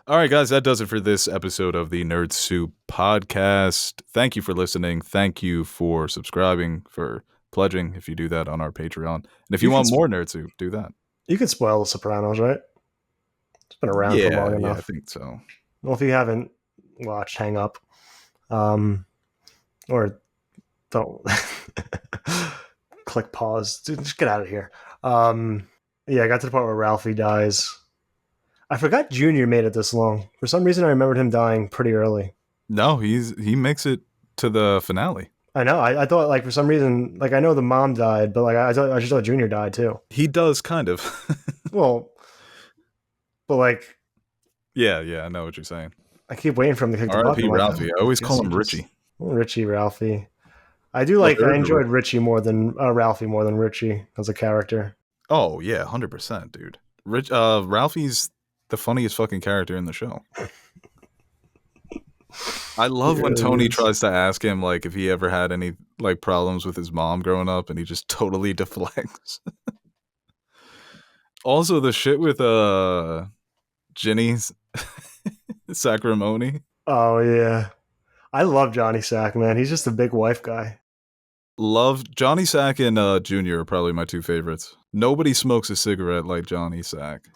All right, guys, that does it for this episode of the Nerd Soup podcast. Thank you for listening. Thank you for subscribing, for pledging, if you do that on our Patreon. And if you want more Nerd Soup, do that. You could spoil The Sopranos, right? It's been around for long enough. Yeah, I think so. Well, if you haven't watched, hang up. Or don't click pause. Dude, just get out of here. Yeah, I got to the part where Ralphie dies. I forgot Junior made it this long. For some reason, I remembered him dying pretty early. No, he makes it to the finale. I know. I thought, like, for some reason, like, I know the mom died, but like I just thought Junior died too. He does, kind of. Well, but like, yeah, I know what you're saying. I keep waiting for him to kick the bucket. R.I.P. Ralphie. I always call him Richie. Richie, Ralphie. I do like. I enjoyed Richie more than Ralphie more than Richie as a character. Oh yeah, 100%, dude. Ralphie's the funniest fucking character in the show. I love when Tony tries to ask him like if he ever had any like problems with his mom growing up, and he just totally deflects. Also, the shit with Ginny's Sacrimony. Oh yeah, I love Johnny Sack, man. He's just a big wife guy. Love Johnny Sack and Junior are probably my two favorites. Nobody smokes a cigarette like Johnny Sack.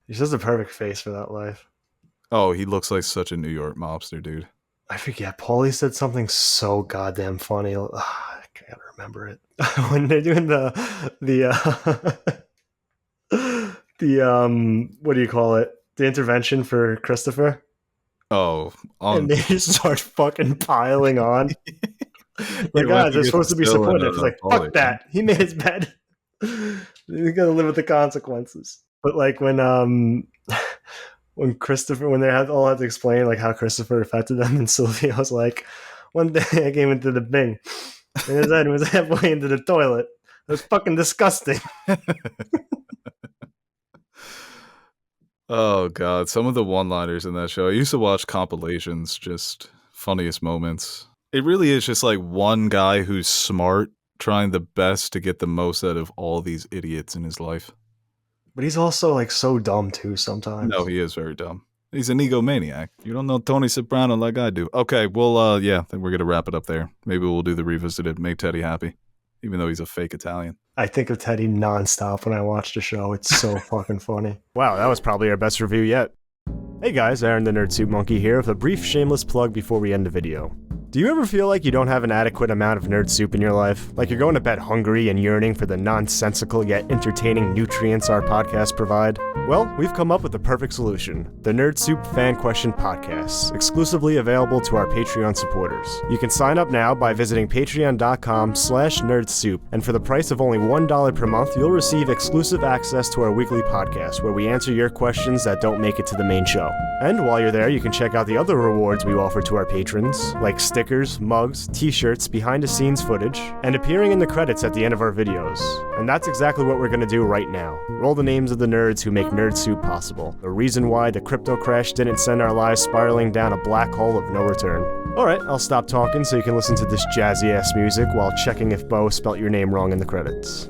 He's just the perfect face for that life. Oh, he looks like such a New York mobster, dude. I forget. Paulie said something so goddamn funny. I can't remember it. When they're doing the what do you call it? The intervention for Christopher. Oh, and they just start fucking piling on. Like, guys, they're supposed to be supportive. It's like, fuck that. He made his bed. You gotta live with the consequences. But like when Christopher, when they all had to explain like how Christopher affected them, and Sylvia was like, one day I came into the Bing and his head was halfway into the toilet. It was fucking disgusting. Oh god, some of the one-liners in that show. I used to watch compilations, just funniest moments. It really is just like one guy who's smart, trying the best to get the most out of all these idiots in his life. But he's also like so dumb too sometimes. No, he is very dumb. He's an egomaniac. You don't know Tony Soprano like I do. Okay, well, yeah, then we're going to wrap it up there. Maybe we'll do the revisited, make Teddy happy, even though he's a fake Italian. I think of Teddy nonstop when I watch the show. It's so fucking funny. Wow, that was probably our best review yet. Hey guys, Aaron the Nerd Soup Monkey here with a brief shameless plug before we end the video. Do you ever feel like you don't have an adequate amount of nerd soup in your life? Like you're going to bed hungry and yearning for the nonsensical yet entertaining nutrients our podcasts provide? Well, we've come up with the perfect solution. The Nerd Soup Fan Question Podcast, exclusively available to our Patreon supporters. You can sign up now by visiting patreon.com/nerdsoup, and for the price of only $1 per month, you'll receive exclusive access to our weekly podcast, where we answer your questions that don't make it to the main show. And while you're there, you can check out the other rewards we offer to our patrons, like stickers, mugs, t-shirts, behind-the-scenes footage, and appearing in the credits at the end of our videos. And that's exactly what we're going to do right now. Roll the names of the nerds who make Nerd Soup possible. The reason why the crypto crash didn't send our lives spiraling down a black hole of no return. Alright, I'll stop talking so you can listen to this jazzy-ass music while checking if Bo spelt your name wrong in the credits.